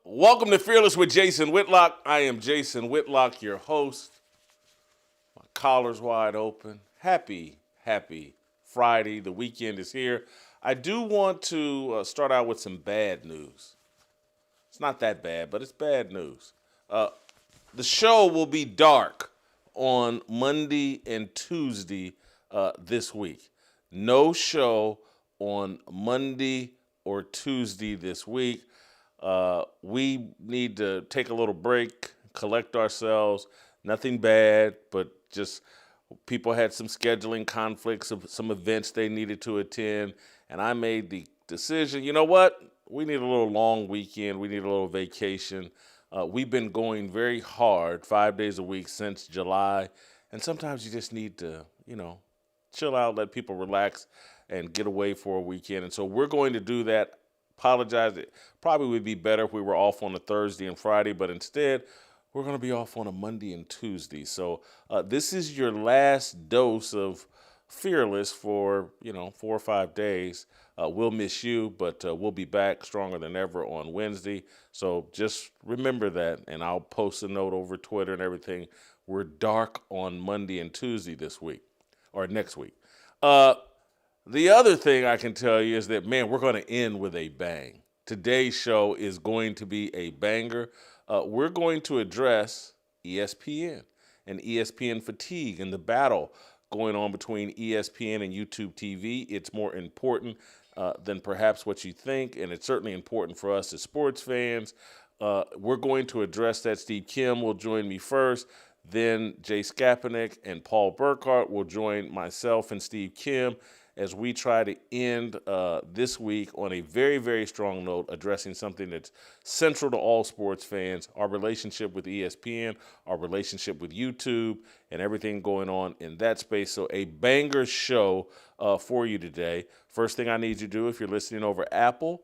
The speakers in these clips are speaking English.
Welcome to Fearless with Jason Whitlock. I am Jason Whitlock, your host. My collar's wide open. Happy Friday. The weekend is here. I do want to start out with some bad news. It's not that bad, but it's bad news. The show will be dark on Monday and Tuesday this week. No show on Monday or Tuesday this week. We need to take a little break, collect ourselves. Nothing bad, but just people had some scheduling conflicts of some events they needed to attend. And I made the decision, you know what? We need a little long weekend. We need a little vacation. We've been going very hard 5 days a week since July. And sometimes you just need to, chill out, let people relax and get away for a weekend. And so we're going to do that. Apologize. It probably would be better if we were off on a Thursday and Friday, but instead we're going to be off on a Monday and Tuesday. So this is your last dose of Fearless for, 4 or 5 days. We'll miss you, but we'll be back stronger than ever on Wednesday. So just remember that, and I'll post a note over Twitter and everything. We're dark on Monday and Tuesday this week, or next week. The other thing I can tell you is that, we're going to end with a bang. Today's show is going to be a banger. We're going to address ESPN and ESPN fatigue and the battle going on between ESPN and YouTube TV. It's more important than perhaps what you think, and it's certainly important for us as sports fans. We're going to address that. Steve Kim will join me first. Then Jay Skapinac and Paul Burkhardt will join myself and Steve Kim as we try to end this week on a very, very strong note, addressing something that's central to all sports fans, our relationship with ESPN, our relationship with YouTube, and everything going on in that space. So a banger show for you today. First thing I need you to do if you're listening over Apple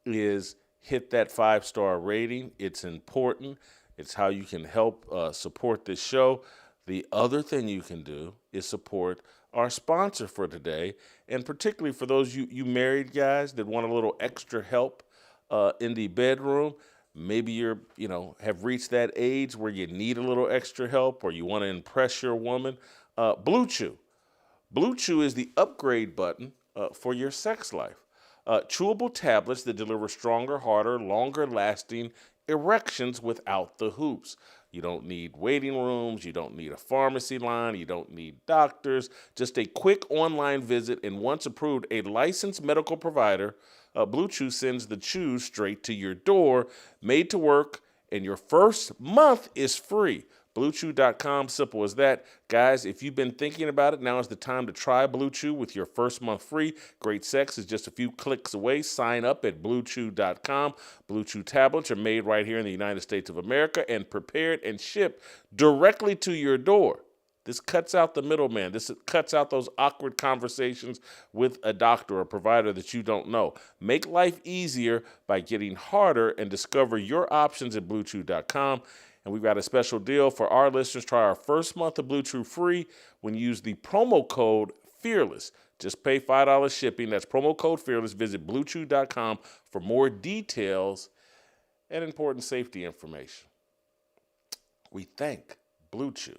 is hit that 5-star rating. It's important. It's how you can help support this show. The other thing you can do is support our sponsor for today, and particularly for those you married guys that want a little extra help in the bedroom. Maybe you're, have reached that age where you need a little extra help, or you want to impress your woman. Blue Chew. Blue Chew is the upgrade button for your sex life. Chewable tablets that deliver stronger, harder, longer-lasting erections without the hoops. You don't need waiting rooms. You don't need a pharmacy line. You don't need doctors. Just a quick online visit, and once approved, a licensed medical provider, Blue Chew sends the chews straight to your door, made to work, and your first month is free. BlueChew.com, simple as that. Guys, if you've been thinking about it, now is the time to try Blue Chew with your first month free. Great sex is just a few clicks away. Sign up at BlueChew.com. Blue Chew tablets are made right here in the United States of America and prepared and shipped directly to your door. This cuts out the middleman. This cuts out those awkward conversations with a doctor or a provider that you don't know. Make life easier by getting harder and discover your options at BlueChew.com. And we've got a special deal for our listeners. Try our first month of Blue Chew free when you use the promo code FEARLESS. Just pay $5 shipping. That's promo code FEARLESS. Visit BlueChew.com for more details and important safety information. We thank Blue Chew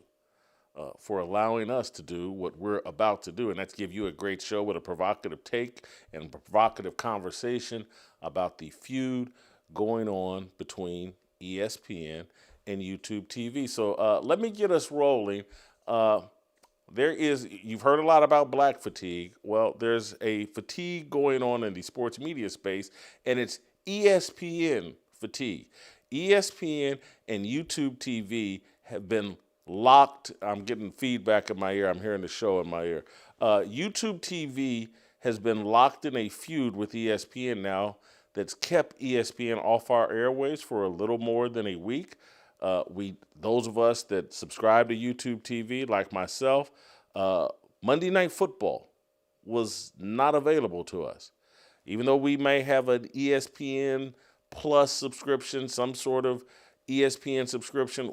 for allowing us to do what we're about to do, and that's give you a great show with a provocative take and a provocative conversation about the feud going on between ESPN and YouTube TV. So let me get us rolling. You've heard a lot about black fatigue. Well, there's a fatigue going on in the sports media space, and it's ESPN fatigue. ESPN and YouTube TV have been locked. I'm getting feedback in my ear. I'm hearing the show in my ear. YouTube TV has been locked in a feud with ESPN now that's kept ESPN off our airwaves for a little more than a week. Those of us that subscribe to YouTube TV, like myself, Monday Night Football was not available to us. Even though we may have an ESPN Plus subscription, some sort of ESPN subscription,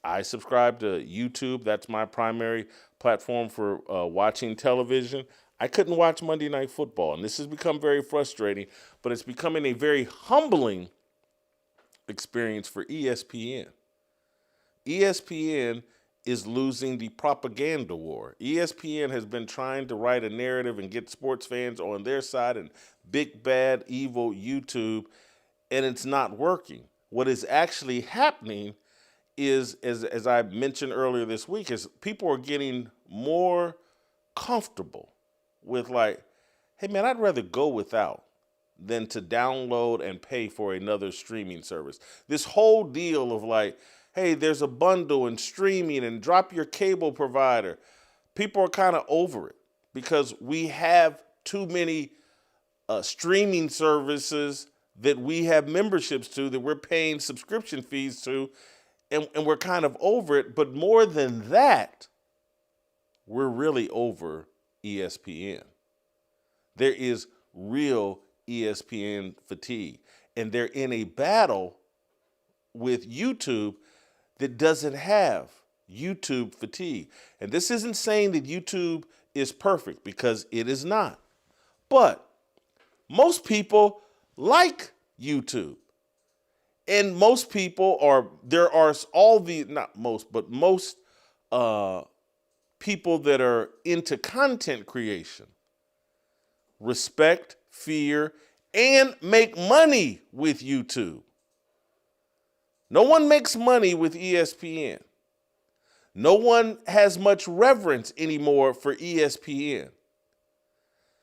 I subscribe to YouTube. That's my primary platform for watching television. I couldn't watch Monday Night Football, and this has become very frustrating, but it's becoming a very humbling experience for ESPN. ESPN is losing the propaganda war. ESPN has been trying to write a narrative and get sports fans on their side and big, bad, evil YouTube, and it's not working. What is actually happening is, as I mentioned earlier this week, is people are getting more comfortable with like, hey man, I'd rather go without than to download and pay for another streaming service. This whole deal of like, hey, there's a bundle and streaming and drop your cable provider. People are kind of over it because we have too many streaming services that we have memberships to, that we're paying subscription fees to, and we're kind of over it. But more than that, we're really over ESPN. There is real ESPN fatigue, and they're in a battle with YouTube that doesn't have YouTube fatigue. And this isn't saying that YouTube is perfect, because it is not. But most people like YouTube. And most people there are all the, not most, but most people that are into content creation respect, fear, and make money with YouTube. No one makes money with ESPN. No one has much reverence anymore for ESPN.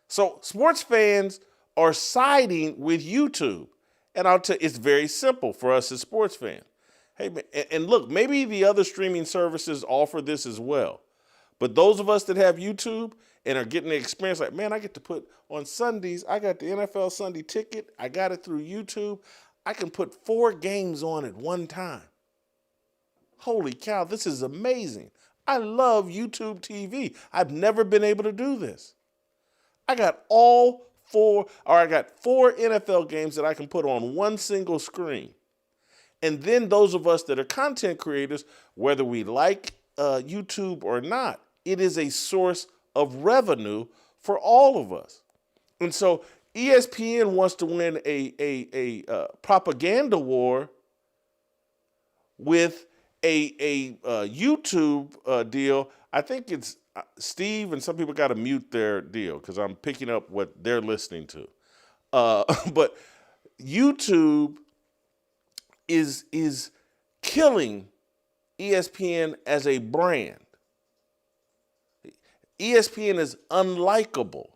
So sports fans are siding with YouTube. And I'll tell you, it's very simple for us as sports fans. Hey, man, and look, maybe the other streaming services offer this as well. But those of us that have YouTube and are getting the experience, like, man, I get to put on Sundays, I got the NFL Sunday ticket. I got it through YouTube. I can put 4 games on at one time. Holy cow, this is amazing. I love YouTube TV. I've never been able to do this. I got 4 NFL games that I can put on one single screen. And then those of us that are content creators, whether we like YouTube or not, it is a source of revenue for all of us. And so ESPN wants to win a propaganda war with a YouTube deal. I think it's Steve, and some people got to mute their deal because I'm picking up what they're listening to. But YouTube is killing ESPN as a brand. ESPN is unlikable.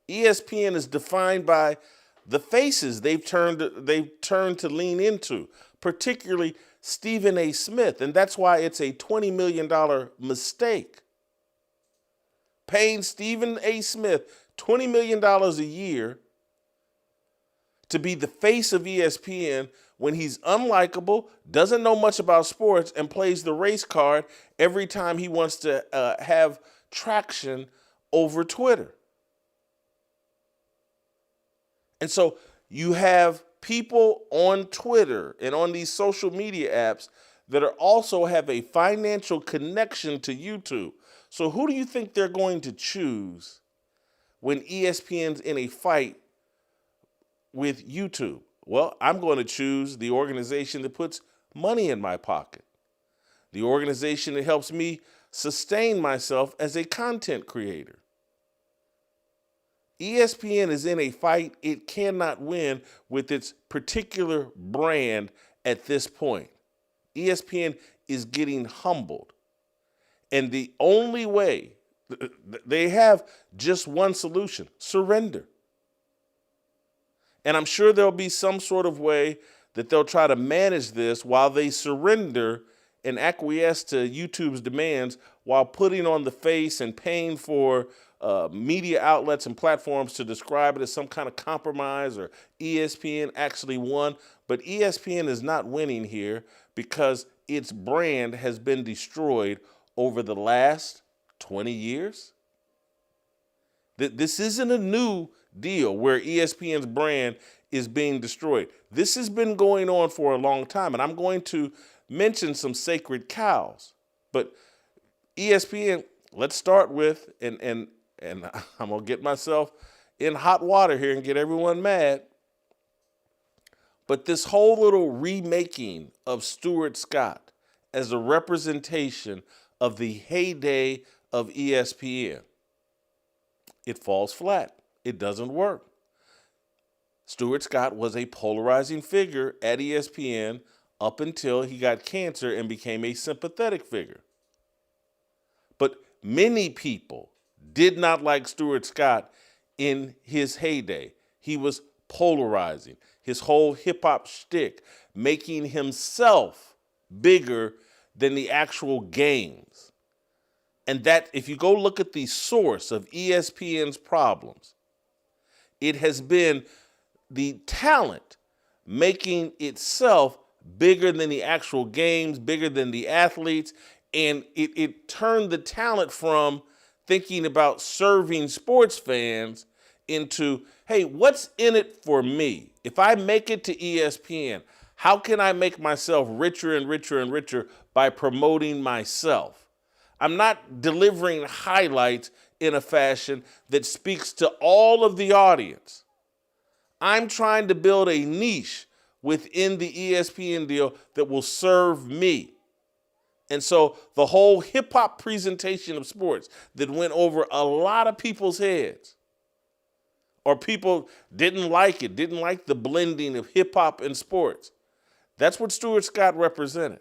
ESPN is defined by the faces they've turned to lean into, particularly Stephen A. Smith, and that's why it's a $20 million mistake. Paying Stephen A. Smith $20 million a year to be the face of ESPN when he's unlikable, doesn't know much about sports, and plays the race card every time he wants to have traction over Twitter. And so you have people on Twitter and on these social media apps that are also have a financial connection to YouTube. So who do you think they're going to choose when ESPN's in a fight with YouTube? Well, I'm going to choose the organization that puts money in my pocket, the organization that helps me sustain myself as a content creator. ESPN is in a fight it cannot win with its particular brand at this point. ESPN is getting humbled. And the only way, they have just one solution: surrender. And I'm sure there'll be some sort of way that they'll try to manage this while they surrender and acquiesce to YouTube's demands, while putting on the face and paying for media outlets and platforms to describe it as some kind of compromise, or ESPN actually won. But ESPN is not winning here because its brand has been destroyed over the last 20 years. This isn't a new deal where ESPN's brand is being destroyed. This has been going on for a long time, and I'm going to mention some sacred cows. But ESPN, let's start with, and I'm going to get myself in hot water here and get everyone mad. But this whole little remaking of Stuart Scott as a representation of the heyday of ESPN, it falls flat. It doesn't work. Stuart Scott was a polarizing figure at ESPN up until he got cancer and became a sympathetic figure. But many people did not like Stuart Scott in his heyday. He was polarizing. His whole hip-hop shtick, making himself bigger than the actual games. And that, if you go look at the source of ESPN's problems, it has been the talent making itself bigger than the actual games, bigger than the athletes, and it turned the talent from thinking about serving sports fans into, hey, what's in it for me? If I make it to ESPN, how can I make myself richer and richer and richer by promoting myself? I'm not delivering highlights in a fashion that speaks to all of the audience. I'm trying to build a niche within the ESPN deal that will serve me. And so the whole hip-hop presentation of sports that went over a lot of people's heads, or people didn't like it, didn't like the blending of hip-hop and sports, that's what Stuart Scott represented.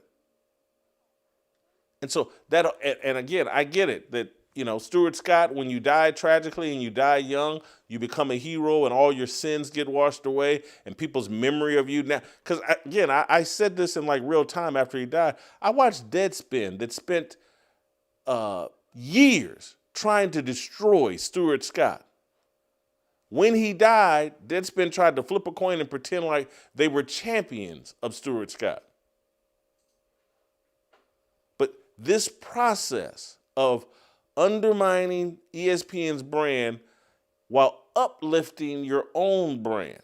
And so that, and again, I get it that, you know, Stuart Scott, when you die tragically and you die young, you become a hero and all your sins get washed away and people's memory of you now. Because, again, I said this in like real time after he died. I watched Deadspin that spent years trying to destroy Stuart Scott. When he died, Deadspin tried to flip a coin and pretend like they were champions of Stuart Scott. But this process of undermining ESPN's brand while uplifting your own brand.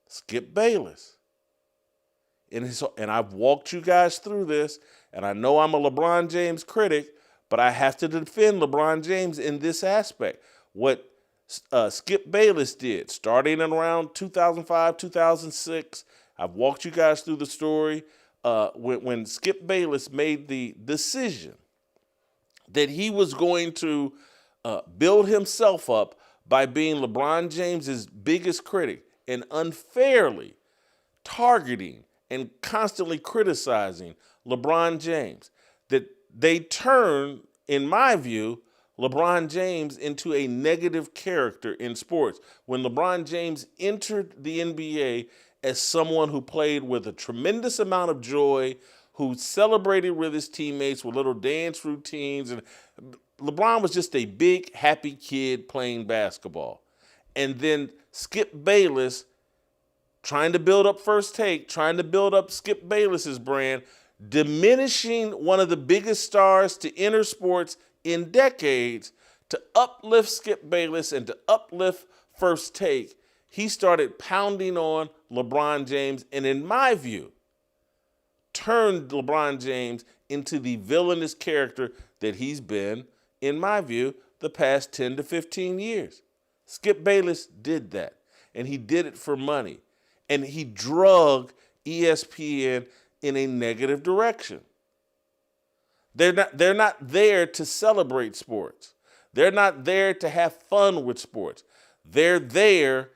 Skip Bayless. And I've walked you guys through this, and I know I'm a LeBron James critic, but I have to defend LeBron James in this aspect. What Skip Bayless did, starting in around 2005, 2006, I've walked you guys through the story. When Skip Bayless made the decision that he was going to build himself up by being LeBron James's biggest critic and unfairly targeting and constantly criticizing LeBron James, that they turned, in my view, LeBron James into a negative character in sports. When LeBron James entered the NBA as someone who played with a tremendous amount of joy, who celebrated with his teammates with little dance routines. And LeBron was just a big, happy kid playing basketball. And then Skip Bayless, trying to build up First Take, trying to build up Skip Bayless's brand, diminishing one of the biggest stars to enter sports in decades, to uplift Skip Bayless and to uplift First Take. He started pounding on LeBron James, and in my view, turned LeBron James into the villainous character that he's been, in my view, the past 10 to 15 years. Skip Bayless did that, and he did it for money, and he drug ESPN in a negative direction. They're not there to celebrate sports. They're not there to have fun with sports. They're there,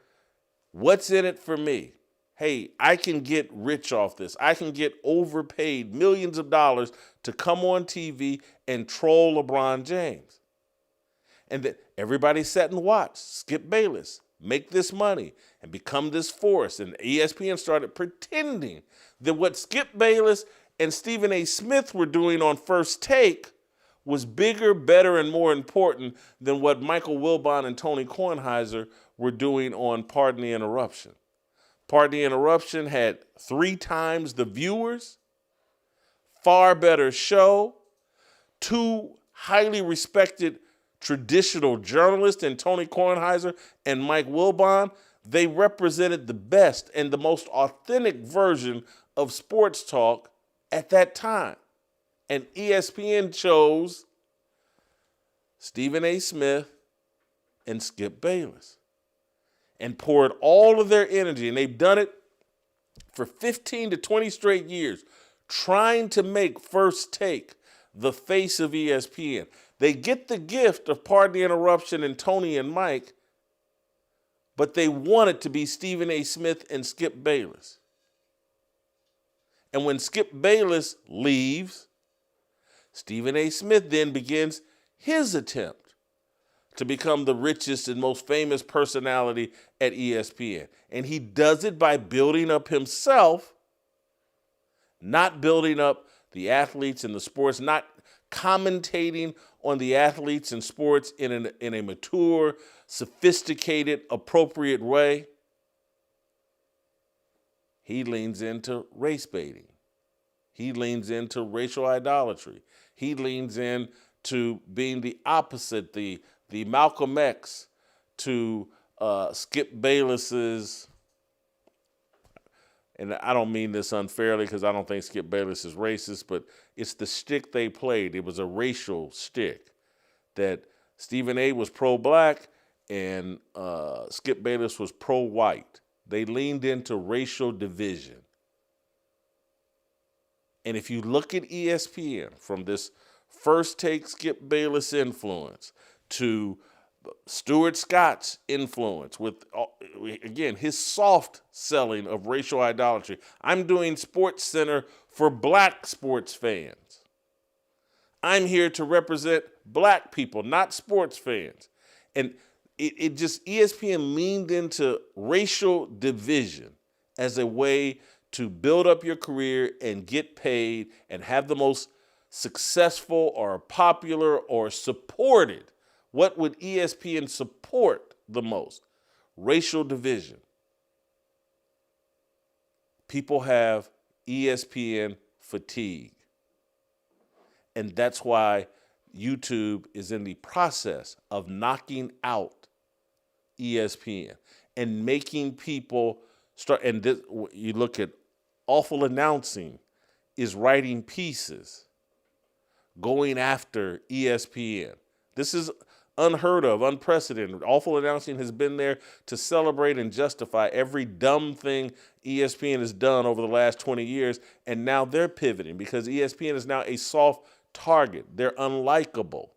what's in it for me? Hey, I can get rich off this. I can get overpaid millions of dollars to come on TV and troll LeBron James. And that everybody sat and watched Skip Bayless make this money and become this force. And ESPN started pretending that what Skip Bayless and Stephen A. Smith were doing on First Take was bigger, better, and more important than what Michael Wilbon and Tony Kornheiser were doing on Pardon the Interruption. Pardon the Interruption had 3 times the viewers, far better show, 2 highly respected traditional journalists in Tony Kornheiser and Mike Wilbon. They represented the best and the most authentic version of sports talk at that time. And ESPN chose Stephen A. Smith and Skip Bayless and poured all of their energy, and they've done it for 15 to 20 straight years trying to make First Take the face of ESPN. They get the gift of Pardon the Interruption and Tony and Mike, but they want it to be Stephen A. Smith and Skip Bayless. And when Skip Bayless leaves, Stephen A. Smith then begins his attempt to become the richest and most famous personality at ESPN. And he does it by building up himself, not building up the athletes and the sports, not commentating on the athletes and sports in a mature, sophisticated, appropriate way. He leans into race baiting. He leans into racial idolatry. He leans into being the opposite, the Malcolm X to Skip Bayless's, and I don't mean this unfairly because I don't think Skip Bayless is racist, but it's the shtick they played. It was a racial shtick that Stephen A. was pro-black and Skip Bayless was pro-white. They leaned into racial division. And if you look at ESPN from this First Take Skip Bayless influence to Stuart Scott's influence with, again, his soft selling of racial idolatry. I'm doing Sports Center for black sports fans. I'm here to represent black people, not sports fans. And it just, ESPN leaned into racial division as a way to build up your career and get paid and have the most successful or popular or supported. What would ESPN support the most? Racial division. People have ESPN fatigue. And that's why YouTube is in the process of knocking out ESPN and making people start. And this, you look at Awful Announcing is writing pieces going after ESPN. This is unheard of, unprecedented. Awful Announcing has been there to celebrate and justify every dumb thing ESPN has done over the last 20 years, and now they're pivoting because ESPN is now a soft target. They're unlikable.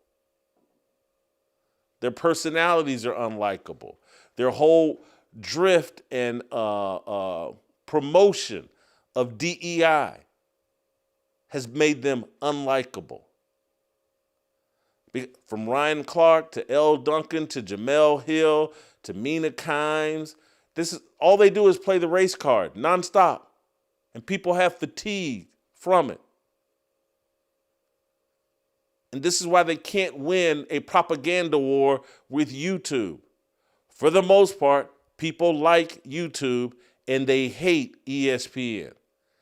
Their personalities are unlikable. Their whole drift and promotion of DEI has made them unlikable. From Ryan Clark to Elle Duncan to Jemele Hill to Mina Kimes, this is all they do is play the race card nonstop, and people have fatigue from it. And this is why they can't win a propaganda war with YouTube. For the most part, people like YouTube and they hate ESPN.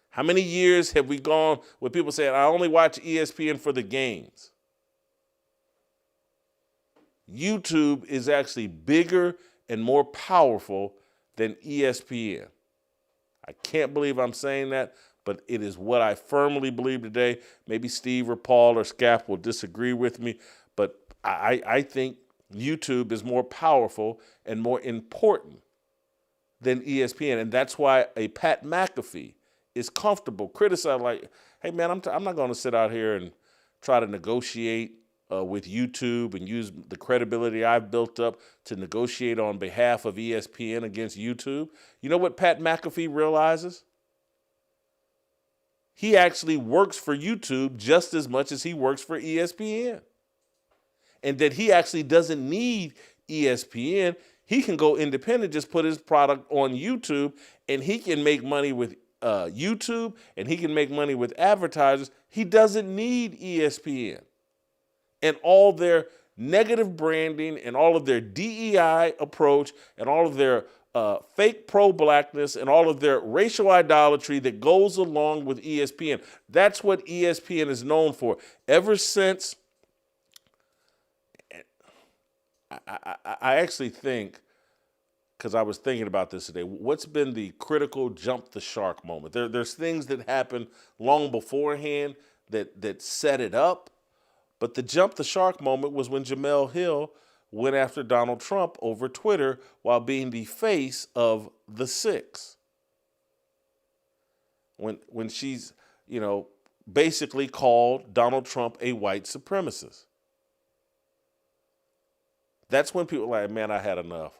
How many years have we gone with people saying, I only watch ESPN for the games? YouTube is actually bigger and more powerful than ESPN. I can't believe I'm saying that, but it is what I firmly believe today. Maybe Steve or Paul or Scap will disagree with me, but I think YouTube is more powerful and more important than ESPN. And that's why a Pat McAfee is comfortable criticizing, like, hey, man, I'm not going to sit out here and try to negotiate with YouTube and use the credibility I've built up to negotiate on behalf of ESPN against YouTube. You know what Pat McAfee realizes? He actually works for YouTube just as much as he works for ESPN. And that he actually doesn't need ESPN. He can go independent, just put his product on YouTube, and he can make money with YouTube, and he can make money with advertisers. He doesn't need ESPN. And all their negative branding and all of their DEI approach and all of their fake pro-blackness and all of their racial idolatry that goes along with ESPN. That's what ESPN is known for. Ever since, I actually think, because I was thinking about this today, what's been the critical jump the shark moment? There's things that happened long beforehand that set it up. But the jump the shark moment was when Jemele Hill went after Donald Trump over Twitter while being the face of the Six. when she's, basically called Donald Trump a white supremacist. That's when people are like, man, I had enough.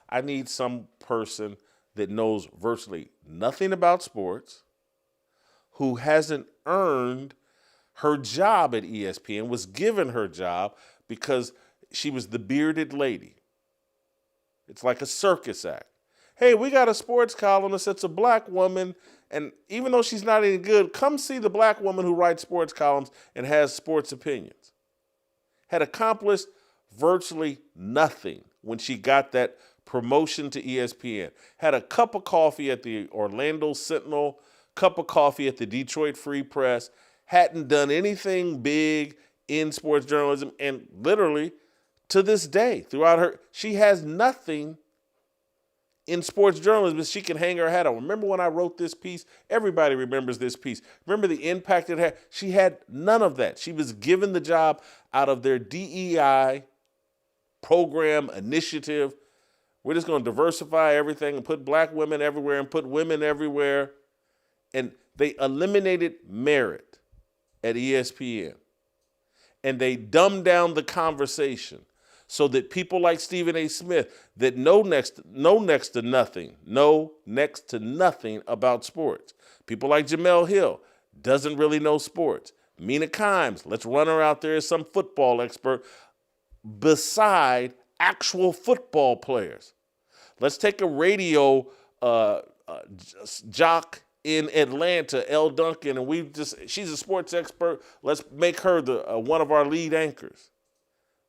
I need some person that knows virtually nothing about sports, who hasn't earned her job at ESPN, was given her job because she was the bearded lady. It's like a circus act. Hey, we got a sports columnist that's a black woman, and even though she's not any good, come see the black woman who writes sports columns and has sports opinions. Had accomplished virtually nothing when she got that promotion to ESPN. Had a cup of coffee at the Orlando Sentinel, cup of coffee at the Detroit Free Press, hadn't done anything big in sports journalism, and literally to this day, she has nothing in sports journalism she can hang her hat on. Remember when I wrote this piece? Everybody remembers this piece. Remember the impact it had? She had none of that. She was given the job out of their DEI program initiative. We're just going to diversify everything and put black women everywhere and put women everywhere. And they eliminated merit at ESPN. And they dumbed down the conversation so that people like Stephen A. Smith that know next to nothing about sports. People like Jemele Hill doesn't really know sports. Mina Kimes, let's run her out there as some football expert beside actual football players. Let's take a radio jock in Atlanta, Elle Duncan, and she's a sports expert. Let's make her one of our lead anchors.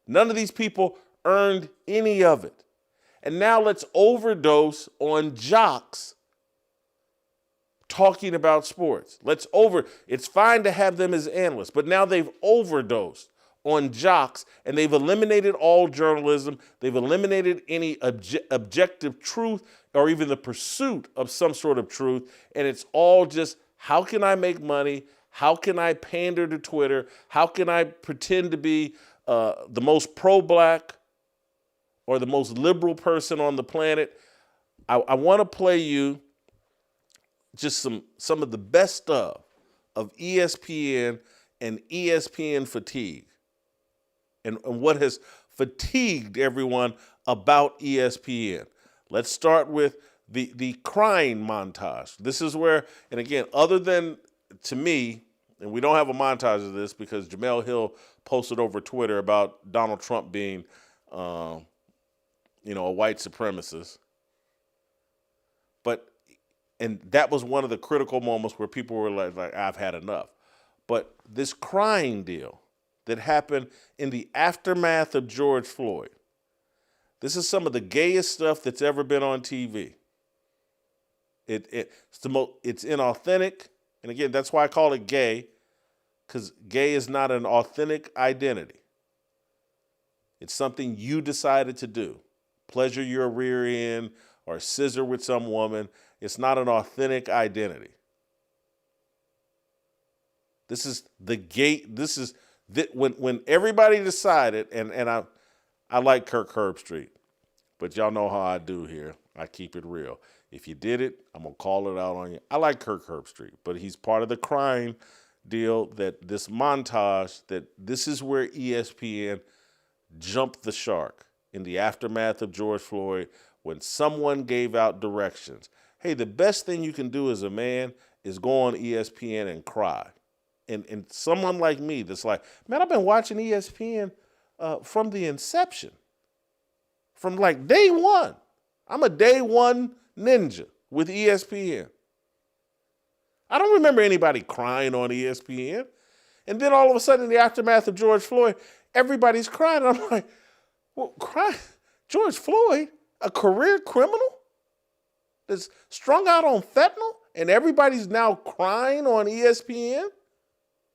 None of these people earned any of it. And now let's overdose on jocks talking about sports. It's fine to have them as analysts, but now they've overdosed on jocks, and they've eliminated all journalism. They've eliminated any objective truth or even the pursuit of some sort of truth. And it's all just, how can I make money? How can I pander to Twitter? How can I pretend to be the most pro-black or the most liberal person on the planet? I want to play you just some of the best stuff of ESPN and ESPN fatigue and what has fatigued everyone about ESPN. Let's start with the crying montage. This is where, and again, other than, to me, and we don't have a montage of this because Jemele Hill posted over Twitter about Donald Trump being, a white supremacist. And that was one of the critical moments where people were like, I've had enough. But this crying deal that happened in the aftermath of George Floyd, this is some of the gayest stuff that's ever been on TV. It's inauthentic. And again, that's why I call it gay, because gay is not an authentic identity. It's something you decided to do. Pleasure your rear end or scissor with some woman. It's not an authentic identity. This is the gate. This is when everybody decided, and I like Kirk Herbstreit, but y'all know how I do here. I keep it real. If you did it, I'm going to call it out on you. I like Kirk Herbstreit, but he's part of the crying deal that this montage, that this is where ESPN jumped the shark in the aftermath of George Floyd when someone gave out directions. Hey, the best thing you can do as a man is go on ESPN and cry. And someone like me that's like, man, I've been watching ESPN from the inception, from like day one. I'm a day one ninja with ESPN. I don't remember anybody crying on ESPN. And then all of a sudden, in the aftermath of George Floyd, everybody's crying. And I'm like, well, cry? George Floyd, a career criminal that's strung out on fentanyl, and everybody's now crying on ESPN?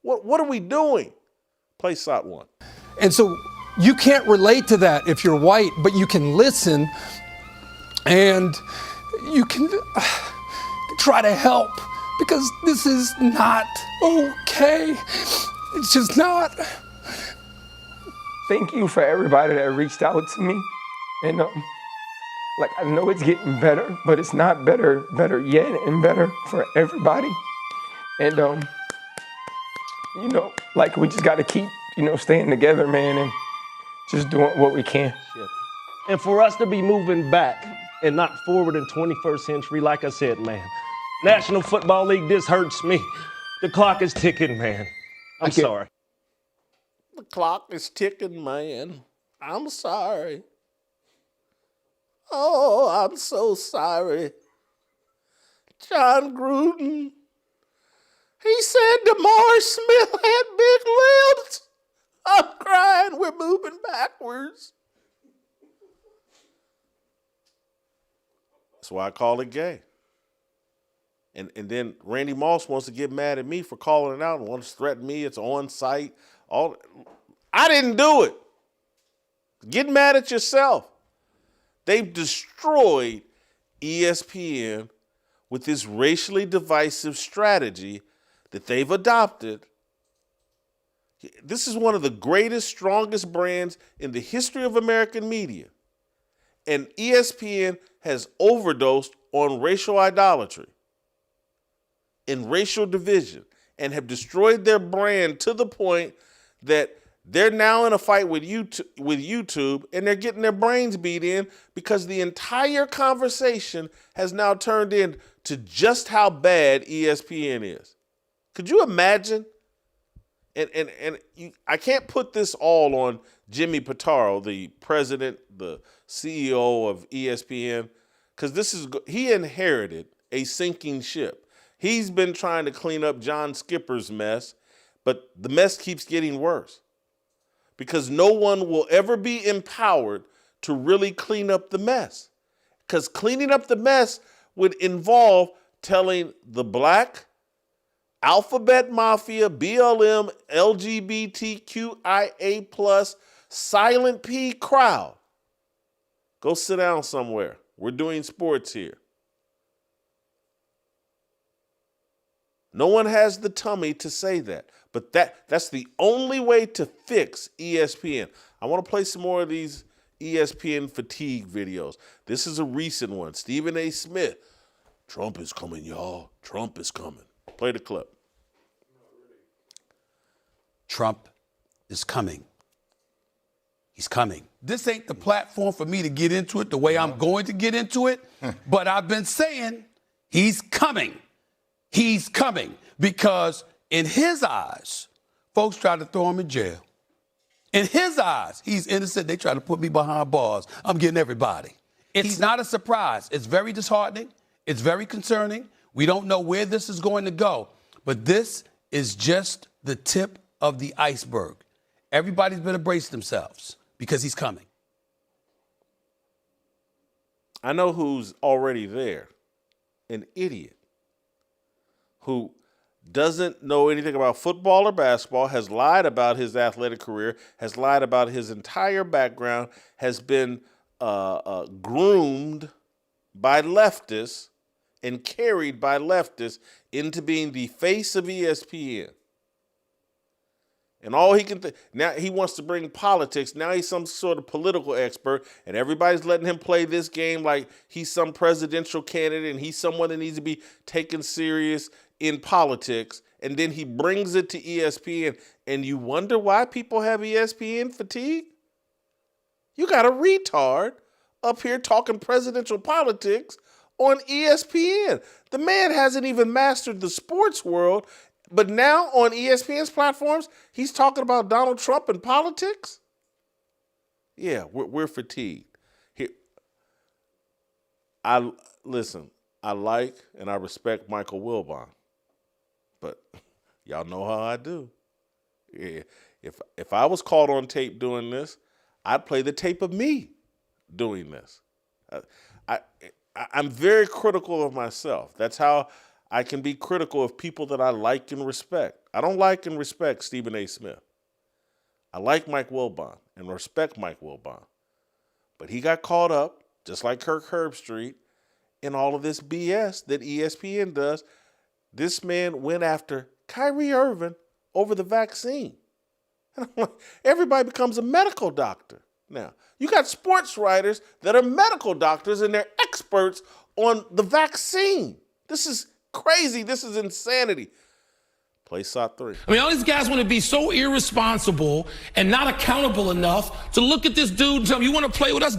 What are we doing? Play shot one. And so you can't relate to that if you're white, but you can listen and you can try to help, because this is not okay. It's just not. Thank you for everybody that reached out to me. And Like, I know it's getting better, but it's not better yet, and better for everybody. And, like, we just got to keep, staying together, man, and just doing what we can. And for us to be moving back and not forward in 21st century, like I said, man, National Football League, this hurts me. The clock is ticking, man. I'm sorry. The clock is ticking, man. I'm sorry. Oh, I'm so sorry. John Gruden, he said DeMar Smith had big lips. I'm crying. We're moving backwards. That's why I call it gay. And then Randy Moss wants to get mad at me for calling it out and wants to threaten me. It's on site. I didn't do it. Get mad at yourself. They've destroyed ESPN with this racially divisive strategy that they've adopted. This is one of the greatest, strongest brands in the history of American media. And ESPN has overdosed on racial idolatry and racial division and have destroyed their brand to the point that they're now in a fight with YouTube, and they're getting their brains beat in because the entire conversation has now turned into just how bad ESPN is. Could you imagine? I can't put this all on Jimmy Pitaro, the president, the CEO of ESPN, because he inherited a sinking ship. He's been trying to clean up John Skipper's mess, but the mess keeps getting worse because no one will ever be empowered to really clean up the mess, because cleaning up the mess would involve telling the black, alphabet mafia, BLM, LGBTQIA+, silent P crowd, go sit down somewhere. We're doing sports here. No one has the tummy to say that, but that's the only way to fix ESPN. I want to play some more of these ESPN fatigue videos. This is a recent one. Stephen A. Smith. Trump is coming, y'all. Trump is coming. Play the clip. Trump is coming. He's coming. This ain't the platform for me to get into it the way I'm going to get into it, but I've been saying he's coming. He's coming because in his eyes, folks try to throw him in jail. In his eyes, he's innocent. They try to put me behind bars. I'm getting everybody. It's not a surprise. It's very disheartening. It's very concerning. We don't know where this is going to go, but this is just the tip of the iceberg. Everybody's been embracing themselves because he's coming. I know who's already there. An idiot who doesn't know anything about football or basketball, has lied about his athletic career, has lied about his entire background, has been groomed by leftists and carried by leftists into being the face of ESPN. And all he can now he wants to bring politics. Now he's some sort of political expert, and everybody's letting him play this game like he's some presidential candidate and he's someone that needs to be taken serious in politics. And then he brings it to ESPN, and you wonder why people have ESPN fatigue? You got a retard up here talking presidential politics on ESPN. The man hasn't even mastered the sports world. But now on ESPN's platforms, he's talking about Donald Trump and politics? Yeah, we're fatigued. I like and I respect Michael Wilbon, but y'all know how I do. Yeah, if I was caught on tape doing this, I'd play the tape of me doing this. I'm very critical of myself. That's how I can be critical of people that I like and respect. I don't like and respect Stephen A. Smith. I like Mike Wilbon and respect Mike Wilbon. But he got caught up, just like Kirk Herbstreit, in all of this BS that ESPN does. This man went after Kyrie Irving over the vaccine. Everybody becomes a medical doctor. now. You got sports writers that are medical doctors and they're experts on the vaccine. This is crazy. This is insanity. Play SOT 3. I mean, all these guys want to be so irresponsible and not accountable enough to look at this dude and tell him, you want to play with us?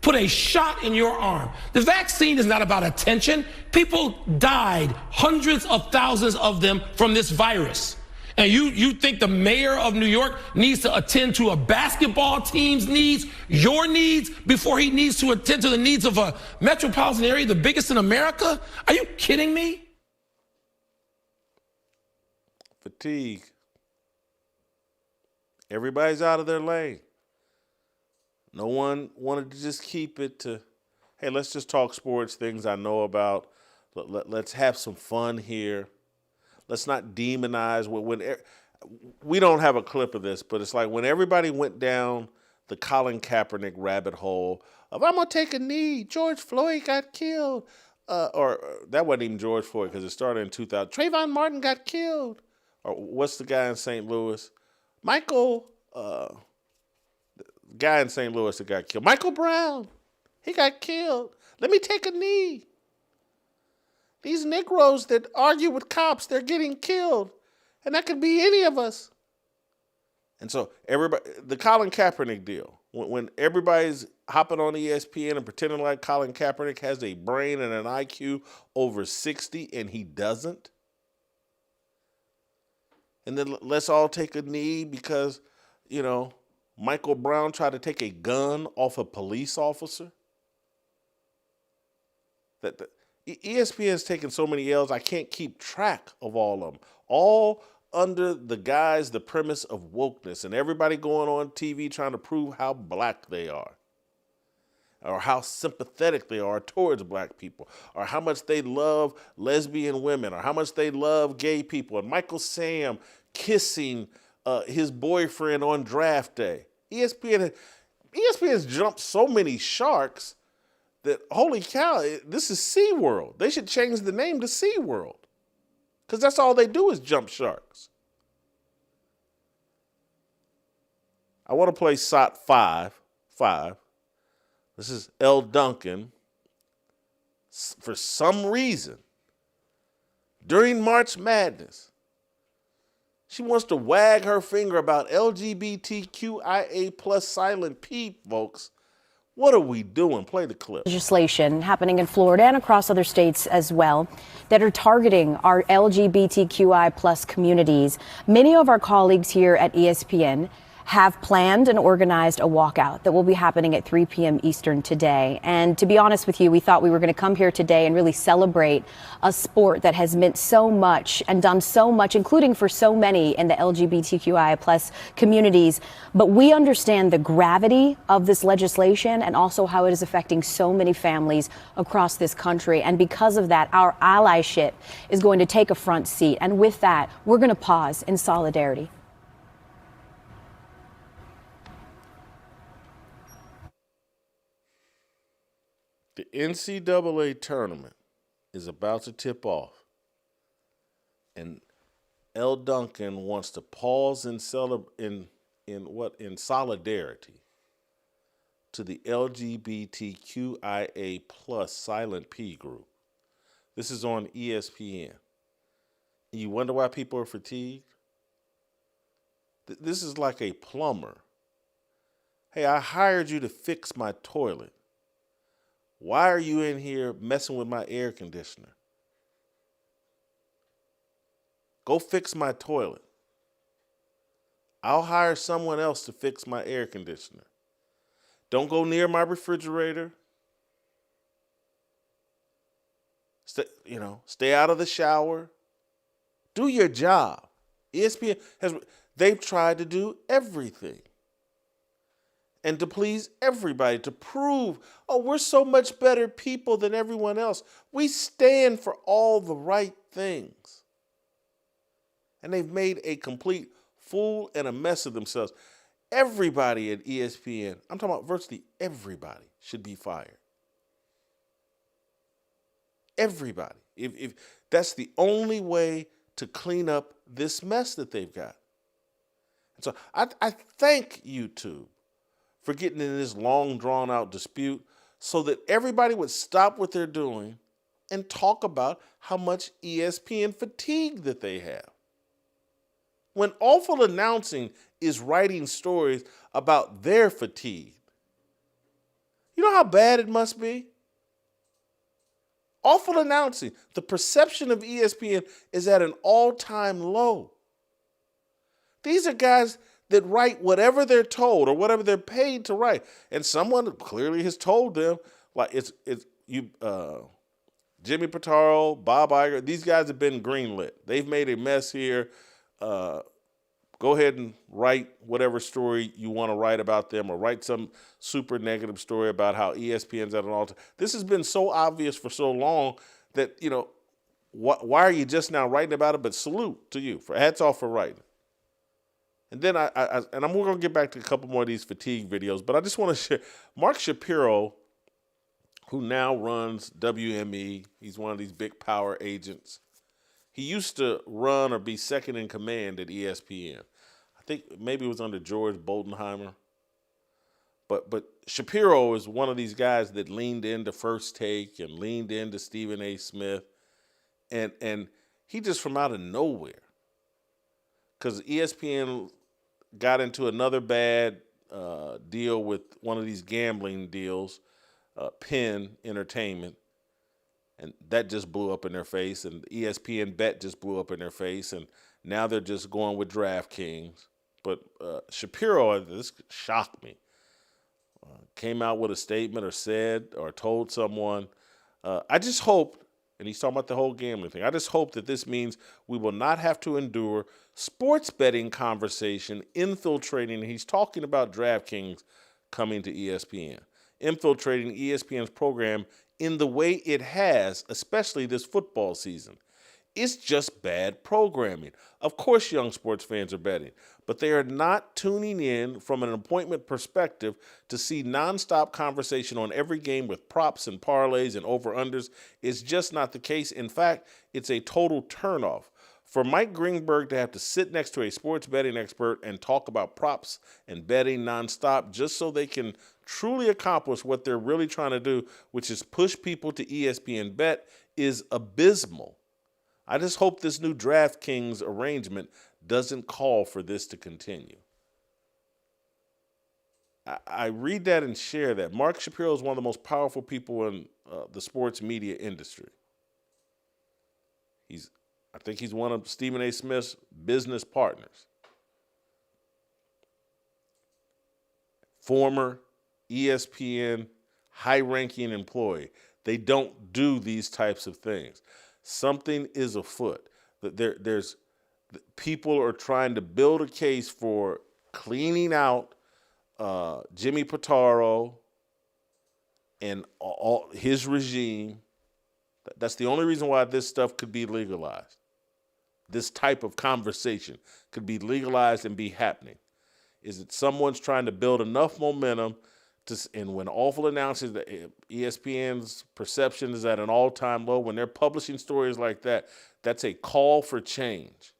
Put a shot in your arm. The vaccine is not about attention. People died, hundreds of thousands of them, from this virus. And you think the mayor of New York needs to attend to a basketball team's needs, your needs, before he needs to attend to the needs of a metropolitan area, the biggest in America? Are you kidding me? Fatigue. Everybody's out of their lane. No one wanted to just keep it to, hey, let's just talk sports, things I know about. Let's have some fun here. Let's not demonize. We don't have a clip of this, but it's like when everybody went down the Colin Kaepernick rabbit hole of, I'm going to take a knee, George Floyd got killed. Or that wasn't even George Floyd because it started in 2000. Trayvon Martin got killed. Or what's the guy in St. Louis? The guy in St. Louis that got killed. Michael Brown. He got killed. Let me take a knee. These Negroes that argue with cops, they're getting killed. And that could be any of us. And so everybody, the Colin Kaepernick deal, when everybody's hopping on ESPN and pretending like Colin Kaepernick has a brain and an IQ over 60 and he doesn't. And then let's all take a knee because, Michael Brown tried to take a gun off a police officer. ESPN has taken so many L's, I can't keep track of all of them. All under the premise of wokeness and everybody going on TV trying to prove how black they are or how sympathetic they are towards black people or how much they love lesbian women or how much they love gay people. And Michael Sam kissing his boyfriend on draft day. ESPN has jumped so many sharks that, holy cow, this is SeaWorld. They should change the name to SeaWorld because that's all they do is jump sharks. I want to play SOT 5. This is Elle Duncan. For some reason, during March Madness, she wants to wag her finger about LGBTQIA plus silent P, folks. What are we doing? Play the clip. Legislation happening in Florida and across other states as well that are targeting our LGBTQI plus communities. Many of our colleagues here at ESPN have planned and organized a walkout that will be happening at 3 p.m. Eastern today. And to be honest with you, we thought we were going to come here today and really celebrate a sport that has meant so much and done so much, including for so many in the LGBTQI plus communities. But we understand the gravity of this legislation and also how it is affecting so many families across this country. And because of that, our allyship is going to take a front seat. And with that, we're going to pause in solidarity. The NCAA tournament is about to tip off, and Elle Duncan wants to pause in solidarity to the LGBTQIA plus silent P group. This is on ESPN. And you wonder why people are fatigued? This is like a plumber. Hey, I hired you to fix my toilet. Why are you in here messing with my air conditioner? Go fix my toilet. I'll hire someone else to fix my air conditioner. Don't go near my refrigerator. Stay out of the shower. Do your job. ESPN they've tried to do everything. And to please everybody, to prove, we're so much better people than everyone else. We stand for all the right things. And they've made a complete fool and a mess of themselves. Everybody at ESPN, I'm talking about virtually everybody, should be fired. Everybody. If that's the only way to clean up this mess that they've got. And so I thank YouTube for getting in this long, drawn-out dispute so that everybody would stop what they're doing and talk about how much ESPN fatigue that they have. When Awful Announcing is writing stories about their fatigue, you know how bad it must be? Awful Announcing, the perception of ESPN is at an all-time low. These are guys that write whatever they're told or whatever they're paid to write. And someone clearly has told them, like Jimmy Pitaro, Bob Iger, these guys have been greenlit. They've made a mess here. Go ahead and write whatever story you want to write about them, or write some super negative story about how ESPN's at an altar. This has been so obvious for so long that, you know, why are you just now writing about it? But salute to you. Hats off for writing. And then we're going to get back to a couple more of these fatigue videos, but I just want to share Mark Shapiro, who now runs WME. He's one of these big power agents. He used to run or be second in command at ESPN. I think maybe it was under George Boldenheimer. But Shapiro is one of these guys that leaned into First Take and leaned into Stephen A. Smith. And he just from out of nowhere, because ESPN got into another bad deal with one of these gambling deals, Penn Entertainment. And that just blew up in their face, and ESPN Bet just blew up in their face, and now they're just going with DraftKings. But Shapiro, this shocked me, came out with a statement or said or told someone, I just hope, and he's talking about the whole gambling thing, I just hope that this means we will not have to endure sports betting conversation infiltrating, and he's talking about DraftKings coming to ESPN, infiltrating ESPN's program in the way it has, especially this football season. It's just bad programming. Of course, young sports fans are betting, but they are not tuning in from an appointment perspective to see nonstop conversation on every game with props and parlays and over-unders. It's just not the case. In fact, it's a total turnoff. For Mike Greenberg to have to sit next to a sports betting expert and talk about props and betting nonstop just so they can truly accomplish what they're really trying to do, which is push people to ESPN Bet, is abysmal. I just hope this new DraftKings arrangement doesn't call for this to continue. I read that and share that. Mark Shapiro is one of the most powerful people in the sports media industry. I think he's one of Stephen A. Smith's business partners. Former ESPN high-ranking employee. They don't do these types of things. Something is afoot. There's people are trying to build a case for cleaning out Jimmy Pitaro and all his regime. That's the only reason why this stuff could be legalized. This type of conversation could be legalized and be happening. Is that someone's trying to build enough momentum and when Awful announces that ESPN's perception is at an all-time low, when they're publishing stories like that, that's a call for change.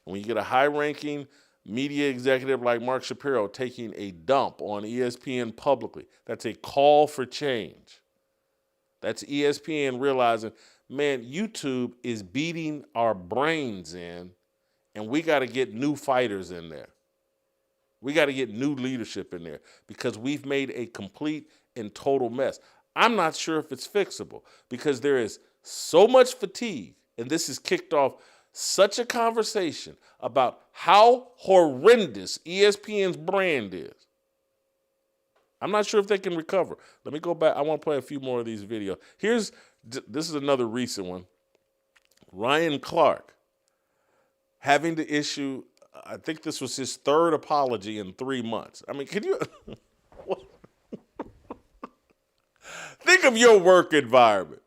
And when you get a high-ranking media executive like Mark Shapiro taking a dump on ESPN publicly, that's a call for change. That's ESPN realizing, man, YouTube is beating our brains in, and we got to get new fighters in there. We got to get new leadership in there because we've made a complete and total mess. I'm not sure if it's fixable because there is so much fatigue, and this has kicked off such a conversation about how horrendous ESPN's brand is. I'm not sure if they can recover. Let me go back. I want to play a few more of these videos. This is another recent one. Ryan Clark having to issue, I think this was his third apology in 3 months. I mean, can you think of your work environment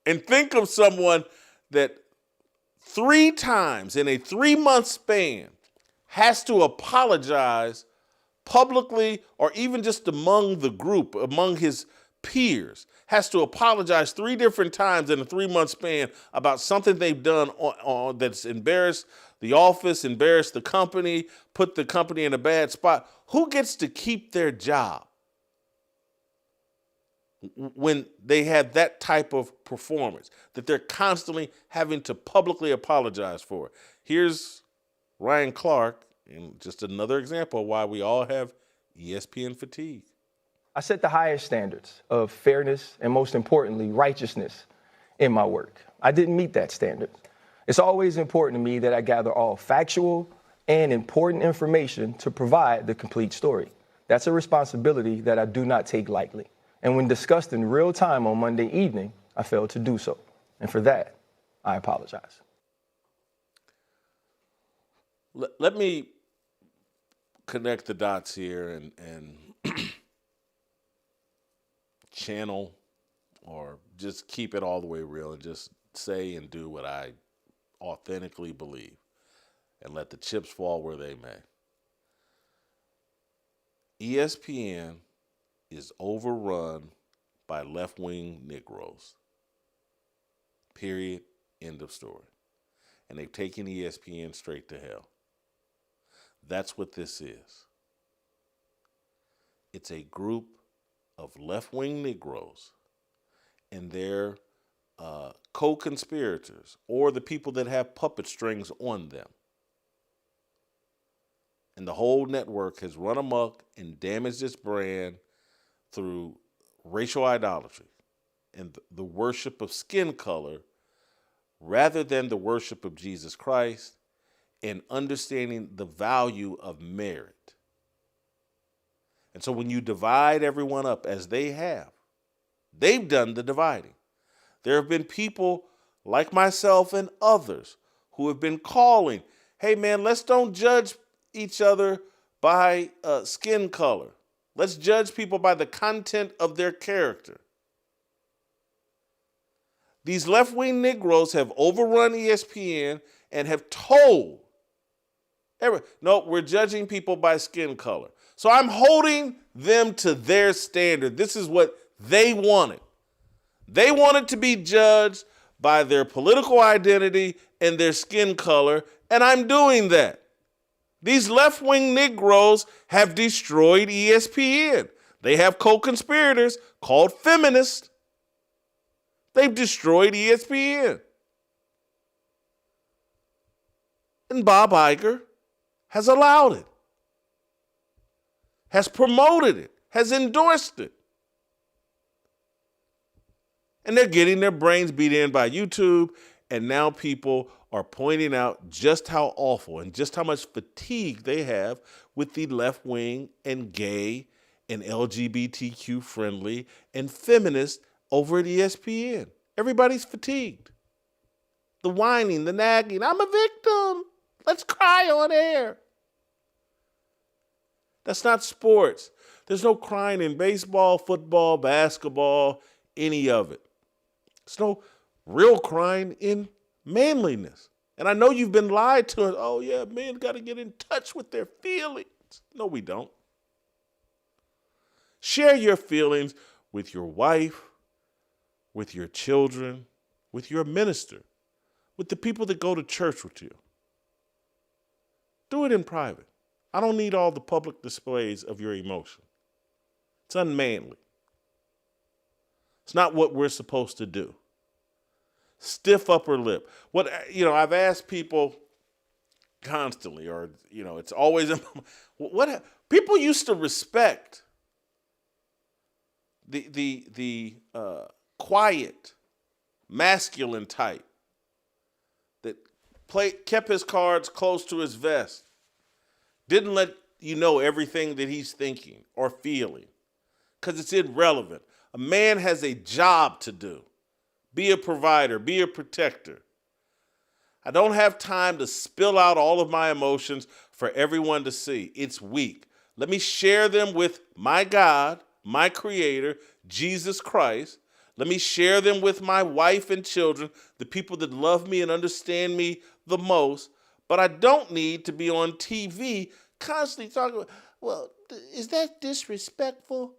and think of someone that 3 times in a 3-month span has to apologize publicly or even just among the group, among his peers has to apologize 3 different times in a 3-month span about something they've done that's embarrassed the office, embarrassed the company, put the company in a bad spot, who gets to keep their job when they have that type of performance that they're constantly having to publicly apologize for? Here's Ryan Clark, and just another example of why we all have ESPN fatigue. I set the highest standards of fairness and, most importantly, righteousness in my work. I didn't meet that standard. It's always important to me that I gather all factual and important information to provide the complete story. That's a responsibility that I do not take lightly. And when discussed in real time on Monday evening, I failed to do so. And for that, I apologize. Let me connect the dots here and channel or just keep it all the way real and just say and do what I authentically believe and let the chips fall where they may. ESPN is overrun by left-wing Negroes. Period. End of story. And they've taken ESPN straight to hell. That's what this is. It's a group of left-wing Negroes and their co-conspirators or the people that have puppet strings on them. And the whole network has run amok and damaged its brand through racial idolatry and the worship of skin color rather than the worship of Jesus Christ and understanding the value of merit. And so when you divide everyone up as they have, they've done the dividing. There have been people like myself and others who have been calling, hey man, let's don't judge each other by skin color. Let's judge people by the content of their character. These left-wing Negroes have overrun ESPN and have told no, we're judging people by skin color. So I'm holding them to their standard. This is what they wanted. They wanted to be judged by their political identity and their skin color, and I'm doing that. These left-wing Negroes have destroyed ESPN. They have co-conspirators called feminists. They've destroyed ESPN. And Bob Iger has allowed it, has promoted it, has endorsed it. And they're getting their brains beat in by YouTube, and now people are pointing out just how awful and just how much fatigue they have with the left wing and gay and LGBTQ friendly and feminist over at ESPN. Everybody's fatigued. The whining, the nagging, I'm a victim. Let's cry on air. That's not sports. There's no crying in baseball, football, basketball, any of it. There's no real crying in manliness. And I know you've been lied to. Oh, yeah, men got to get in touch with their feelings. No, we don't. Share your feelings with your wife, with your children, with your minister, with the people that go to church with you. Do it in private. I don't need all the public displays of your emotion. It's unmanly. It's not what we're supposed to do. Stiff upper lip. I've asked people constantly, or it's always what people used to respect the quiet, masculine type that kept his cards close to his vest, didn't let you know everything that he's thinking or feeling, because it's irrelevant. A man has a job to do. Be a provider, be a protector. I don't have time to spill out all of my emotions for everyone to see. It's weak. Let me share them with my God, my Creator, Jesus Christ. Let me share them with my wife and children, the people that love me and understand me the most. But I don't need to be on TV constantly talking about, well, is that disrespectful?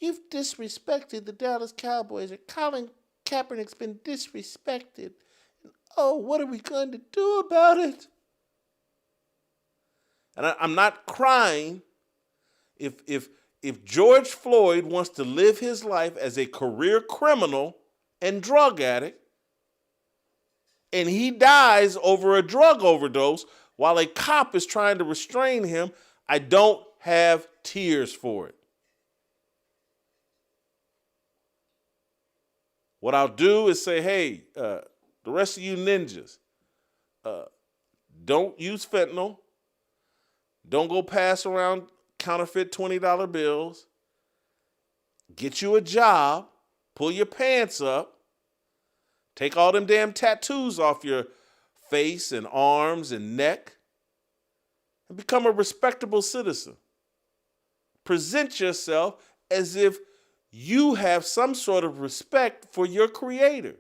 you've disrespected the Dallas Cowboys, or Colin Kaepernick's been disrespected. Oh, what are we going to do about it? And I'm not crying if George Floyd wants to live his life as a career criminal and drug addict, and he dies over a drug overdose while a cop is trying to restrain him, I don't have tears for it. What I'll do is say, hey, the rest of you ninjas, don't use fentanyl. Don't go pass around counterfeit $20 bills. Get you a job. Pull your pants up. Take all them damn tattoos off your face and arms and neck. And become a respectable citizen. Present yourself as if you have some sort of respect for your creator.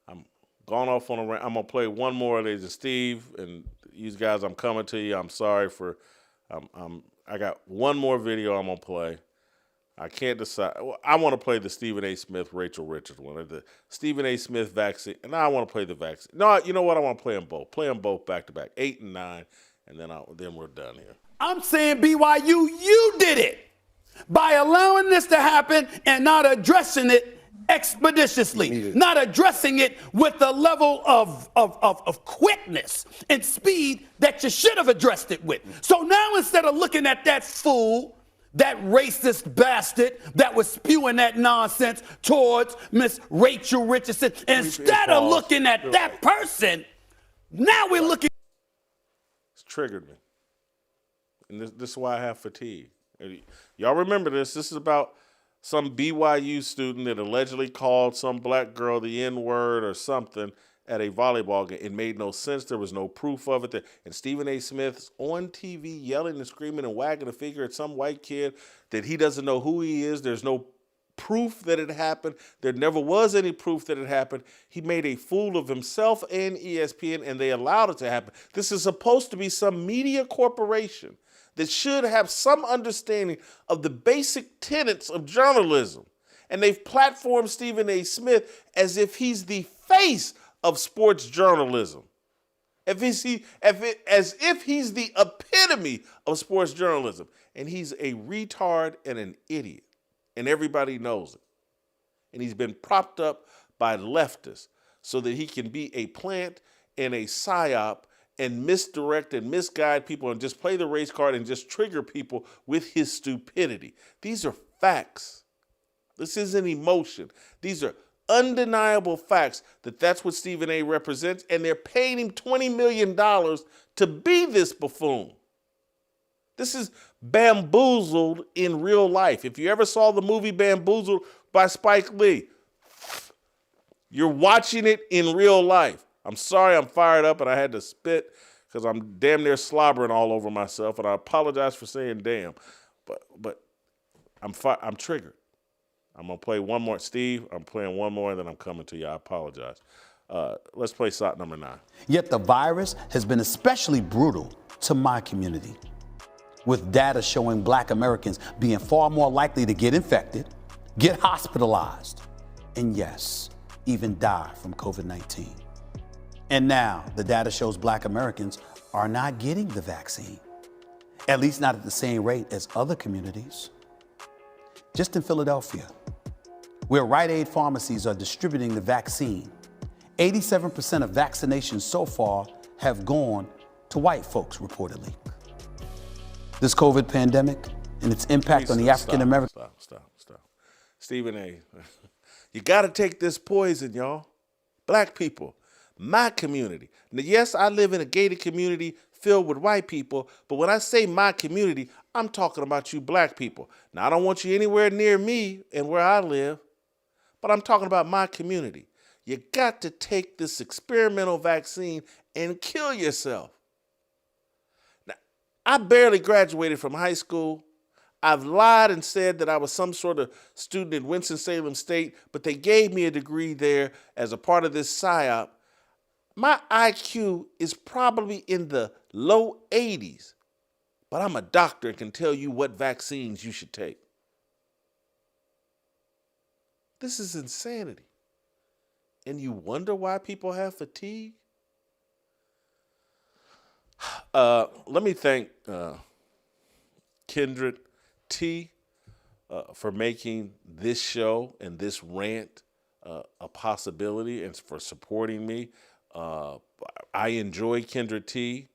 I'm going off on a rant. I'm going to play one more, ladies and Steve, and you guys, I'm coming to you. I'm sorry for, I got one more video I'm going to play. I can't decide. Well, I want to play the Stephen A. Smith, Rachel Richards one, or the Stephen A. Smith vaccine. And now I want to play the vaccine. No, you know what? I want to play them both. Play them both back to back, 8 and 9, and then we're done here. I'm saying, BYU, you did it by allowing this to happen and not addressing it expeditiously, not addressing it with the level of quickness and speed that you should have addressed it with. So now instead of looking at that fool, that racist bastard that was spewing that nonsense towards Miss Rachel Richardson, instead of looking at that person, now we're looking. It's triggered me. And this is why I have fatigue. Y'all remember this. This is about some BYU student that allegedly called some black girl the N-word or something at a volleyball game. It made no sense. There was no proof of it. And Stephen A. Smith's on TV yelling and screaming and wagging a finger at some white kid that he doesn't know who he is. There's no proof that it happened. There never was any proof that it happened. He made a fool of himself and ESPN, and they allowed it to happen. This is supposed to be some media corporation that should have some understanding of the basic tenets of journalism. And they've platformed Stephen A. Smith as if he's the face of sports journalism. As if he's the epitome of sports journalism. And he's a retard and an idiot. And everybody knows it. And he's been propped up by leftists so that he can be a plant and a psyop and misdirect and misguide people and just play the race card and just trigger people with his stupidity. These are facts. This isn't emotion. These are undeniable facts that's what Stephen A. represents, and they're paying him $20 million to be this buffoon. This is Bamboozled in real life. If you ever saw the movie Bamboozled by Spike Lee, you're watching it in real life. I'm sorry I'm fired up and I had to spit because I'm damn near slobbering all over myself, and I apologize for saying damn. But I'm triggered. I'm going to play one more. Steve, I'm playing one more, and then I'm coming to you. I apologize. Let's play shot number 9. Yet the virus has been especially brutal to my community, with data showing Black Americans being far more likely to get infected, get hospitalized, and yes, even die from COVID-19. And now the data shows Black Americans are not getting the vaccine, at least not at the same rate as other communities. Just in Philadelphia, where Rite Aid pharmacies are distributing the vaccine, 87% of vaccinations so far have gone to white folks, reportedly. This COVID pandemic and its impact on the African American. Stop. Stephen A., you got to take this poison, y'all. Black people, my community. Now, yes, I live in a gated community filled with white people, but when I say my community, I'm talking about you black people. Now, I don't want you anywhere near me and where I live, but I'm talking about my community. You got to take this experimental vaccine and kill yourself. Now, I barely graduated from high school. I've lied and said that I was some sort of student at Winston-Salem State, but they gave me a degree there as a part of this PSYOP. My IQ is probably in the low 80s. but I'm a doctor and can tell you what vaccines you should take. This is insanity. And you wonder why people have fatigue? Let me thank Kindred T for making this show and this rant a possibility and for supporting me. I enjoy Kindred T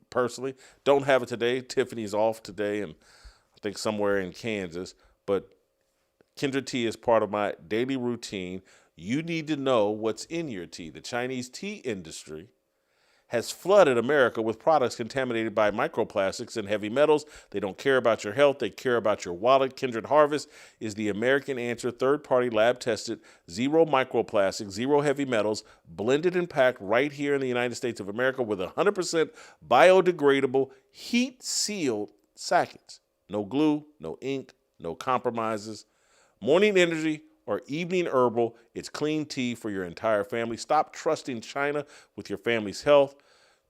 personally. Don't have it today. Tiffany's off today and I think somewhere in Kansas. But Kindred tea is part of my daily routine. You need to know what's in your tea. The Chinese tea industry has flooded America with products contaminated by microplastics and heavy metals. They don't care about your health. They care about your wallet. Kindred Harvest is the American answer, third-party lab-tested, zero microplastics, zero heavy metals, blended and packed right here in the United States of America with 100% biodegradable, heat-sealed sackets. No glue, no ink, no compromises. Morning energy or evening herbal, it's clean tea for your entire family. Stop trusting China with your family's health.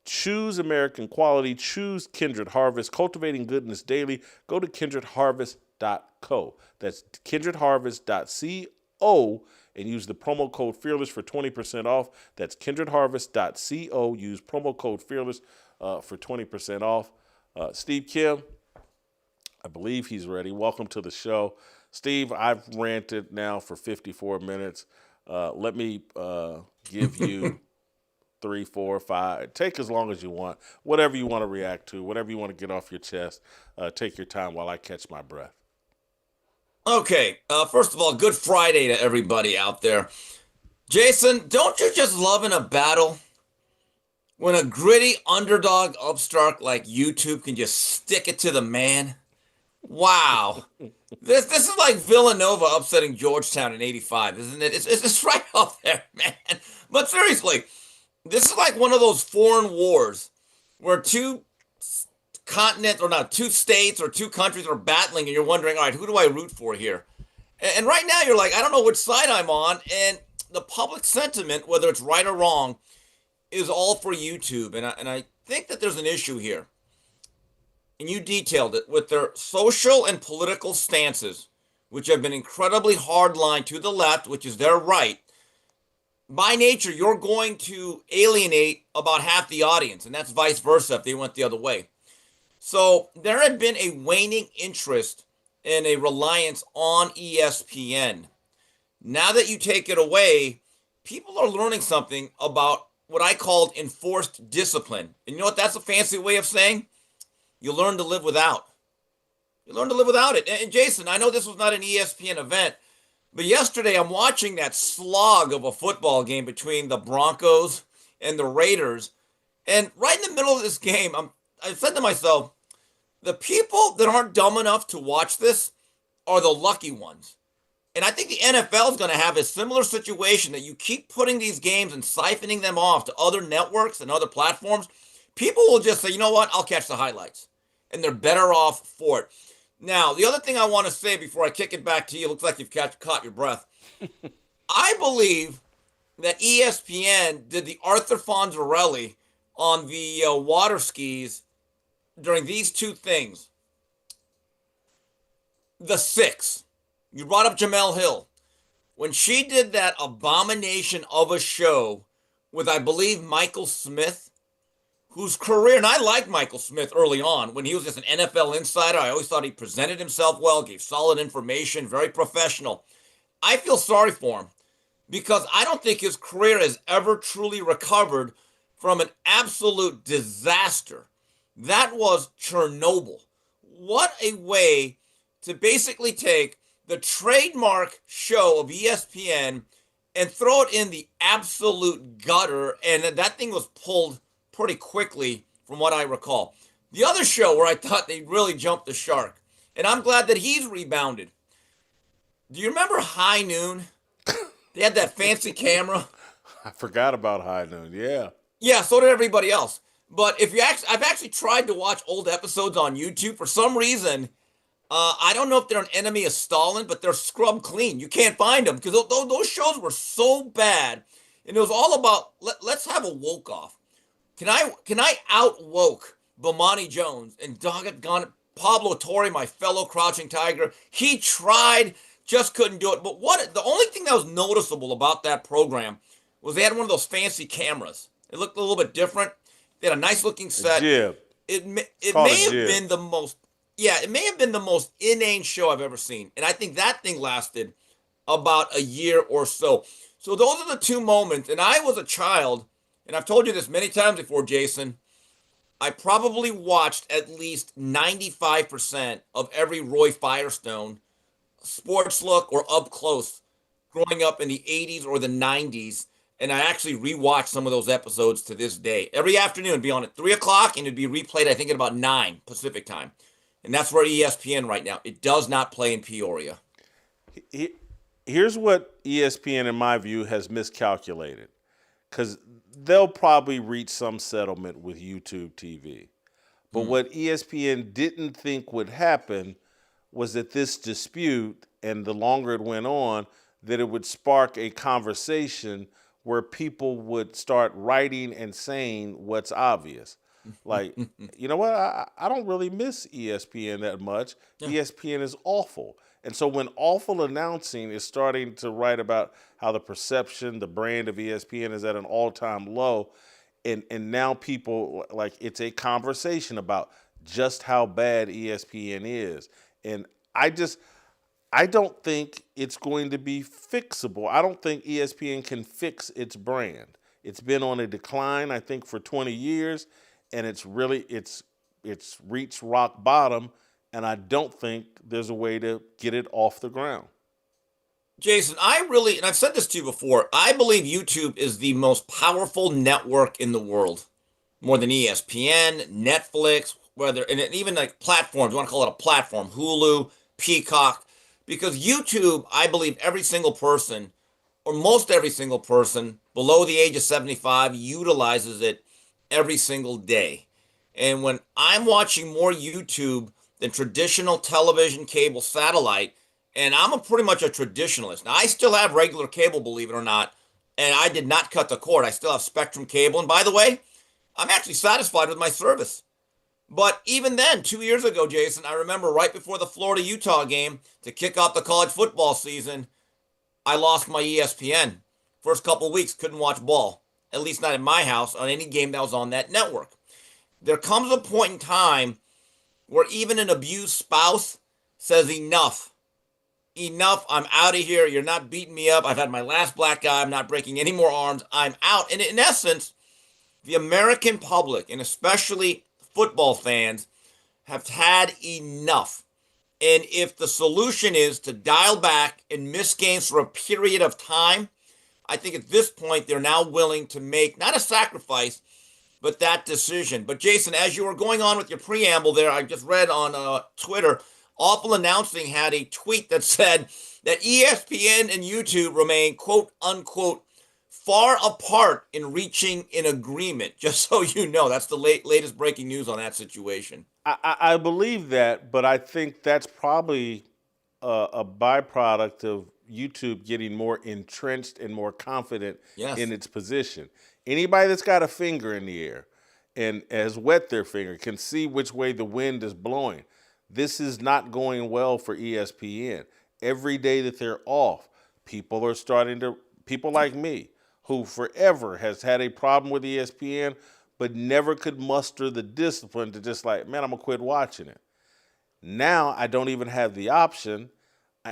Choose American quality. Choose Kindred Harvest. Cultivating goodness daily. Go to kindredharvest.co. That's kindredharvest.co and use the promo code FEARLESS for 20% off. That's kindredharvest.co. Use promo code FEARLESS for 20% off. Steve Kim, I believe he's ready. Welcome to the show. Steve, I've ranted now for 54 minutes. Let me give you 3, 4, 5. Take as long as you want. Whatever you want to react to, whatever you want to get off your chest. Take your time while I catch my breath. Okay, first of all, good Friday to everybody out there. Jason, don't you just love in a battle when a gritty underdog upstart like YouTube can just stick it to the man? Wow. This is like Villanova upsetting Georgetown in 85, isn't it? It's right up there, man. But seriously, this is like one of those foreign wars where two continents, or not, two states or two countries are battling and you're wondering, all right, who do I root for here? And right now you're like, I don't know which side I'm on. And the public sentiment, whether it's right or wrong, is all for YouTube. And I think that there's an issue here. And you detailed it with their social and political stances, which have been incredibly hardline to the left, which is their right. By nature, you're going to alienate about half the audience, and that's vice versa if they went the other way. So there had been a waning interest and a reliance on ESPN. Now that you take it away, people are learning something about what I called enforced discipline. And you know what that's a fancy way of saying? You learn to live without. You learn to live without it. And Jason, I know this was not an ESPN event, but yesterday I'm watching that slog of a football game between the Broncos and the Raiders. And right in the middle of this game, I said to myself, the people that aren't dumb enough to watch this are the lucky ones. And I think the NFL is going to have a similar situation that you keep putting these games and siphoning them off to other networks and other platforms. People will just say, you know what, I'll catch the highlights. And they're better off for it. Now, the other thing I want to say before I kick it back to you, looks like you've caught your breath. I believe that ESPN did the Arthur Fonzarelli on the water skis during these two things. The 6. You brought up Jemele Hill. When she did that abomination of a show with, I believe, Michael Smith, whose career, and I liked Michael Smith early on when he was just an NFL insider. I always thought he presented himself well, gave solid information, very professional. I feel sorry for him because I don't think his career has ever truly recovered from an absolute disaster. That was Chernobyl. What a way to basically take the trademark show of ESPN and throw it in the absolute gutter, and that thing was pulled pretty quickly from what I recall. The other show where I thought they really jumped the shark, and I'm glad that he's rebounded. Do you remember High Noon? They had that fancy camera. I forgot about High Noon, yeah. Yeah, so did everybody else. But I've actually tried to watch old episodes on YouTube. For some reason, I don't know if they're an enemy of Stalin, but they're scrubbed clean. You can't find them because those shows were so bad. And it was all about, let's have a woke off. Can I out woke Bomani Jones, and doggone it, Pablo Torre, my fellow Crouching Tiger. He tried, just couldn't do it. But the only thing that was noticeable about that program was they had one of those fancy cameras. It looked a little bit different. They had a nice looking set. Jib. It may a have jib. been the most, it may have been the most inane show I've ever seen. And I think that thing lasted about a year or so. So those are the two moments. And I was a child, and I've told you this many times before, Jason. I probably watched at least 95% of every Roy Firestone sports look or up close growing up in the 80s or the 90s. And I actually rewatched some of those episodes to this day. Every afternoon, it'd be on at 3 o'clock, and it'd be replayed, I think, at about 9 Pacific time. And that's where ESPN right now. It does not play in Peoria. Here's what ESPN, in my view, has miscalculated. Because they'll probably reach some settlement with YouTube TV. But what ESPN didn't think would happen was that this dispute, and the longer it went on, that it would spark a conversation where people would start writing and saying what's obvious. Like, you know what? I don't really miss ESPN that much. Yeah. ESPN is awful. And so when awful announcing is starting to write about how the perception, the brand of ESPN is at an all-time low, and now people, like, it's a conversation about just how bad ESPN is. And I don't think it's going to be fixable. I don't think ESPN can fix its brand. It's been on a decline, I think, for 20 years, and it's reached rock bottom, and I don't think there's a way to get it off the ground. Jason, and I've said this to you before, I believe YouTube is the most powerful network in the world, more than ESPN, Netflix, and even like platforms, you want to call it a platform, Hulu, Peacock. Because YouTube, I believe every single person, or most every single person below the age of 75 utilizes it every single day. And when I'm watching more YouTube than traditional television, cable, satellite, and I'm pretty much a traditionalist. Now, I still have regular cable, believe it or not, and I did not cut the cord. I still have Spectrum cable. And by the way, I'm actually satisfied with my service. But even then, 2 years ago, Jason, I remember right before the Florida-Utah game to kick off the college football season, I lost my ESPN. First couple of weeks, couldn't watch ball, at least not in my house, on any game that was on that network. There comes a point in time where even an abused spouse says, enough, I'm out of here. You're not beating me up. I've had my last black eye. I'm not breaking any more arms. I'm out. And in essence, the American public, and especially football fans, have had enough. And if the solution is to dial back and miss games for a period of time, I think at this point they're now willing to make not a sacrifice, but that decision. But Jason, as you were going on with your preamble there, I just read on Twitter, Awful Announcing had a tweet that said that ESPN and YouTube remain, quote unquote, far apart in reaching an agreement. Just so you know, that's the latest breaking news on that situation. I believe that, but I think that's probably a byproduct of YouTube getting more entrenched and more confident in its position. Anybody that's got a finger in the air and has wet their finger can see which way the wind is blowing. This is not going well for ESPN. Every day that they're off, people like me, who forever has had a problem with ESPN, but never could muster the discipline to just like, man, I'm going to quit watching it. Now I don't even have the option.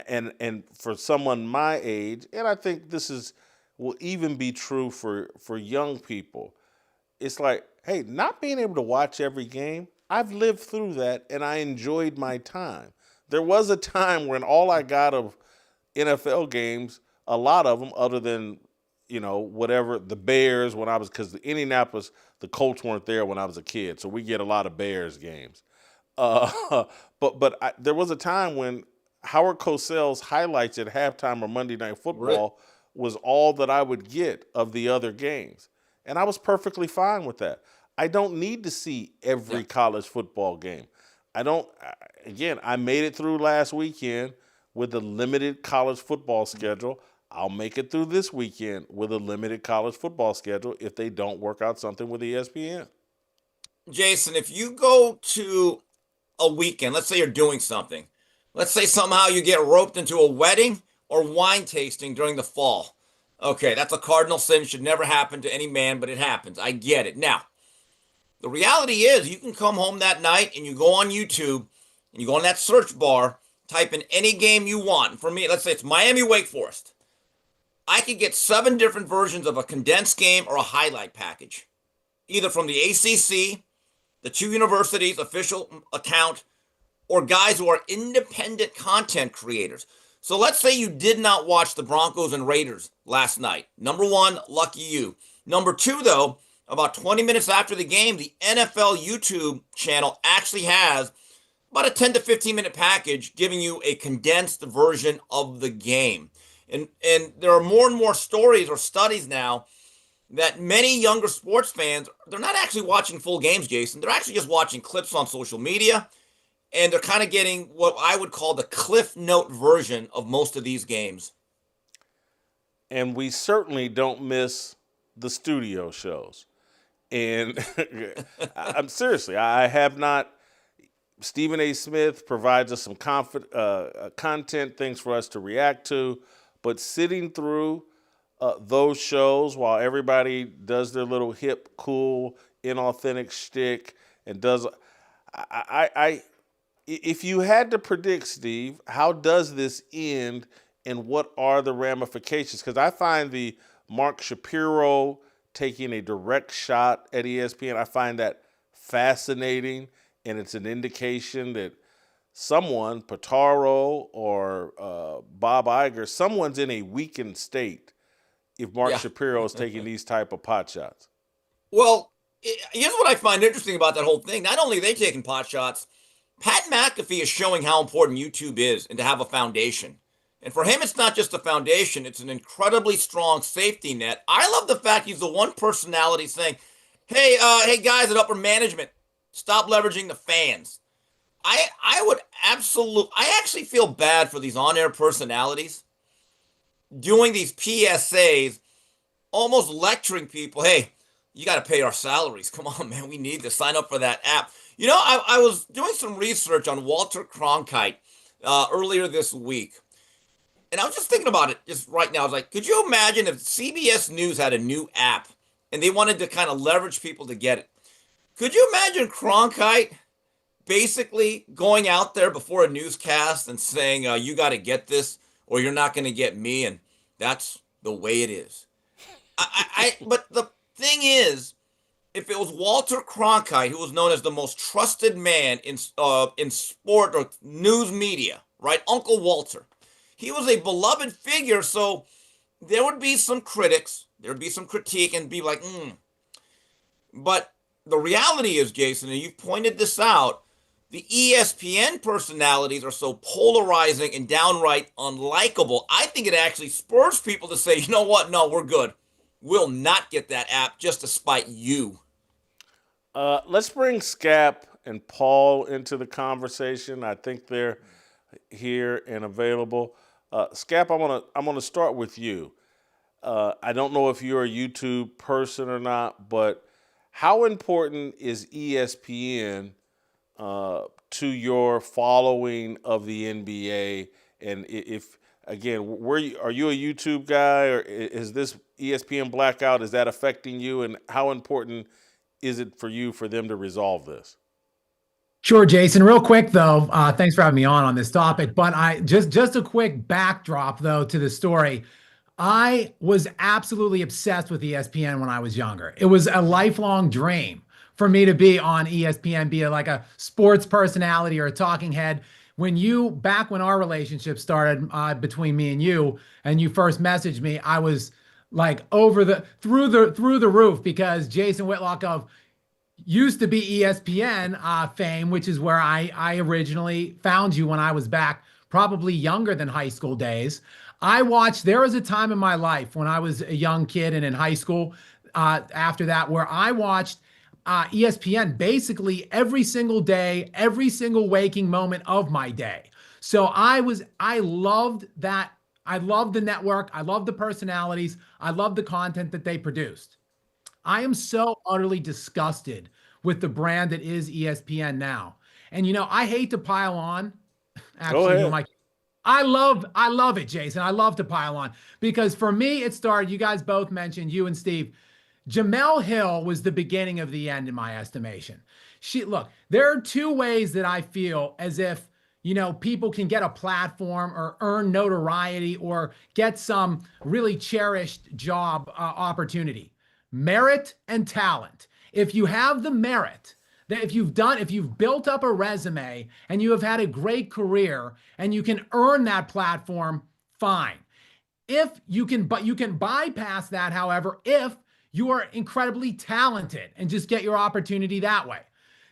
And for someone my age, and I think will even be true for young people, it's like, hey, not being able to watch every game, I've lived through that, and I enjoyed my time. There was a time when all I got of NFL games, a lot of them, other than, whatever, the Bears because the Indianapolis, the Colts weren't there when I was a kid, so we get a lot of Bears games. But there was a time when Howard Cosell's highlights at halftime or Monday Night Football was all that I would get of the other games. And I was perfectly fine with that. I don't need to see every college football game. I made it through last weekend with a limited college football schedule. I'll make it through this weekend with a limited college football schedule if they don't work out something with ESPN. Jason, if you go to a weekend, let's say you're doing something, let's say somehow you get roped into a wedding or wine tasting during the fall. Okay, that's a cardinal sin. Should never happen to any man, but it happens. I get it. Now, the reality is you can come home that night and you go on YouTube and you go on that search bar, type in any game you want. And for me, let's say it's Miami Wake Forest. I could get 7 different versions of a condensed game or a highlight package, either from the ACC, the 2 universities' official account, or guys who are independent content creators. So let's say you did not watch the Broncos and Raiders last night. Number 1, lucky you. Number 2, though, about 20 minutes after the game, the NFL YouTube channel actually has about a 10 to 15 minute package giving you a condensed version of the game. And there are more and more stories or studies now that many younger sports fans, they're not actually watching full games, Jason. They're actually just watching clips on social media, and they're kind of getting what I would call the Cliff Note version of most of these games. And we certainly don't miss the studio shows. And I'm seriously, I have not. Stephen A. Smith provides us some content, things for us to react to, but sitting through those shows while everybody does their little hip, cool, inauthentic shtick and does, if you had to predict, Steve, how does this end and what are the ramifications? Because I find the Mark Shapiro taking a direct shot at ESPN, I find that fascinating, and it's an indication that someone, Pitaro or Bob Iger, someone's in a weakened state if Mark Shapiro is taking these type of pot shots. Well, here's what I find interesting about that whole thing. Not only are they taking pot shots, Pat McAfee is showing how important YouTube is and to have a foundation. And for him, it's not just a foundation. It's an incredibly strong safety net. I love the fact he's the one personality saying, hey guys at upper management, stop leveraging the fans. I actually feel bad for these on-air personalities doing these PSAs, almost lecturing people, hey, you got to pay our salaries. Come on, man, we need to sign up for that app. You know, I was doing some research on Walter Cronkite earlier this week. And I was just thinking about it just right now. I was like, could you imagine if CBS News had a new app and they wanted to kind of leverage people to get it? Could you imagine Cronkite basically going out there before a newscast and saying, you got to get this or you're not going to get me? And that's the way it is. But the thing is, if it was Walter Cronkite, who was known as the most trusted man in sport or news media, right? Uncle Walter. He was a beloved figure, so there would be some critics, there would be some critique and be like, But the reality is, Jason, and you've pointed this out, the ESPN personalities are so polarizing and downright unlikable. I think it actually spurs people to say, you know what? No, we're good. We'll not get that app just to spite you. Let's bring Skap and Paul into the conversation. I think they're here and available. Skap, I'm gonna start with you. I don't know if you're a YouTube person or not, but how important is ESPN to your following of the NBA? And if again, are you a YouTube guy, or is this ESPN blackout, is that affecting you? And how important is it for you for them to resolve this? Sure, Jason. Real quick, though, thanks for having me on this topic. But I just a quick backdrop, though, to the story. I was absolutely obsessed with ESPN when I was younger. It was a lifelong dream for me to be on ESPN, be like a sports personality or a talking head. Back when our relationship started between me and you first messaged me, I was like through the roof because Jason Whitlock of used to be ESPN fame, which is where I originally found you when I was back probably younger than high school days. There was a time in my life when I was a young kid and in high school after that where I watched ESPN basically every single day, every single waking moment of my day. So I loved that. I loved the network. I loved the personalities. I loved the content that they produced. I am so utterly disgusted with the brand that is ESPN now. And, I hate to pile on. Go Actually, ahead. Mike, I love it, Jason. I love to pile on because for me, it started, you guys both mentioned, you and Steve, Jemele Hill was the beginning of the end in my estimation. Look, there are two ways that I feel as if, people can get a platform or earn notoriety or get some really cherished job opportunity. Merit and talent. If you have the merit, that if you've built up a resume and you have had a great career and you can earn that platform, fine. You can bypass that, however, if you are incredibly talented and just get your opportunity that way.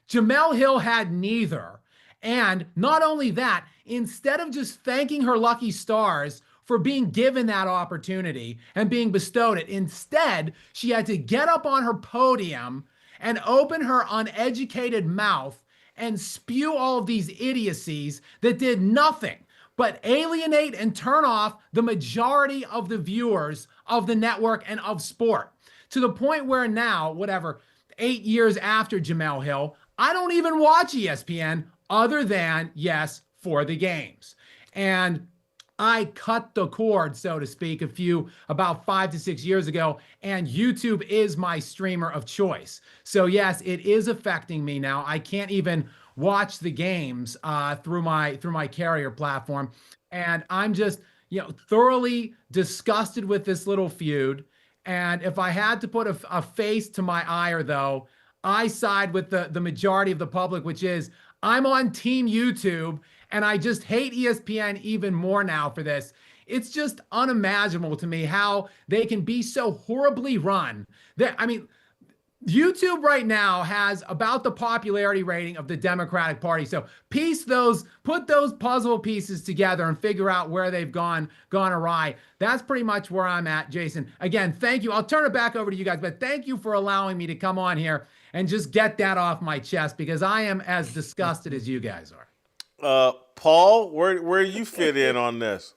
Jemele Hill had neither. And not only that, instead of just thanking her lucky stars for being given that opportunity and being bestowed it, instead, she had to get up on her podium and open her uneducated mouth and spew all of these idiocies that did nothing but alienate and turn off the majority of the viewers of the network and of sport. To the point where now, 8 years after Jemele Hill, I don't even watch ESPN other than, yes, for the games. And I cut the cord, so to speak, about 5 to 6 years ago, and YouTube is my streamer of choice. So yes, it is affecting me now. I can't even watch the games through my carrier platform, and I'm just thoroughly disgusted with this little feud. And if I had to put a face to my ire, though, I side with the majority of the public, which is I'm on Team YouTube, and I just hate ESPN even more now for this. It's just unimaginable to me how they can be so horribly run. YouTube right now has about the popularity rating of the Democratic Party. So put those puzzle pieces together and figure out where they've gone awry. That's pretty much where I'm at, Jason. Again, thank you. I'll turn it back over to you guys, but thank you for allowing me to come on here and just get that off my chest because I am as disgusted as you guys are. Paul, where you fit in on this?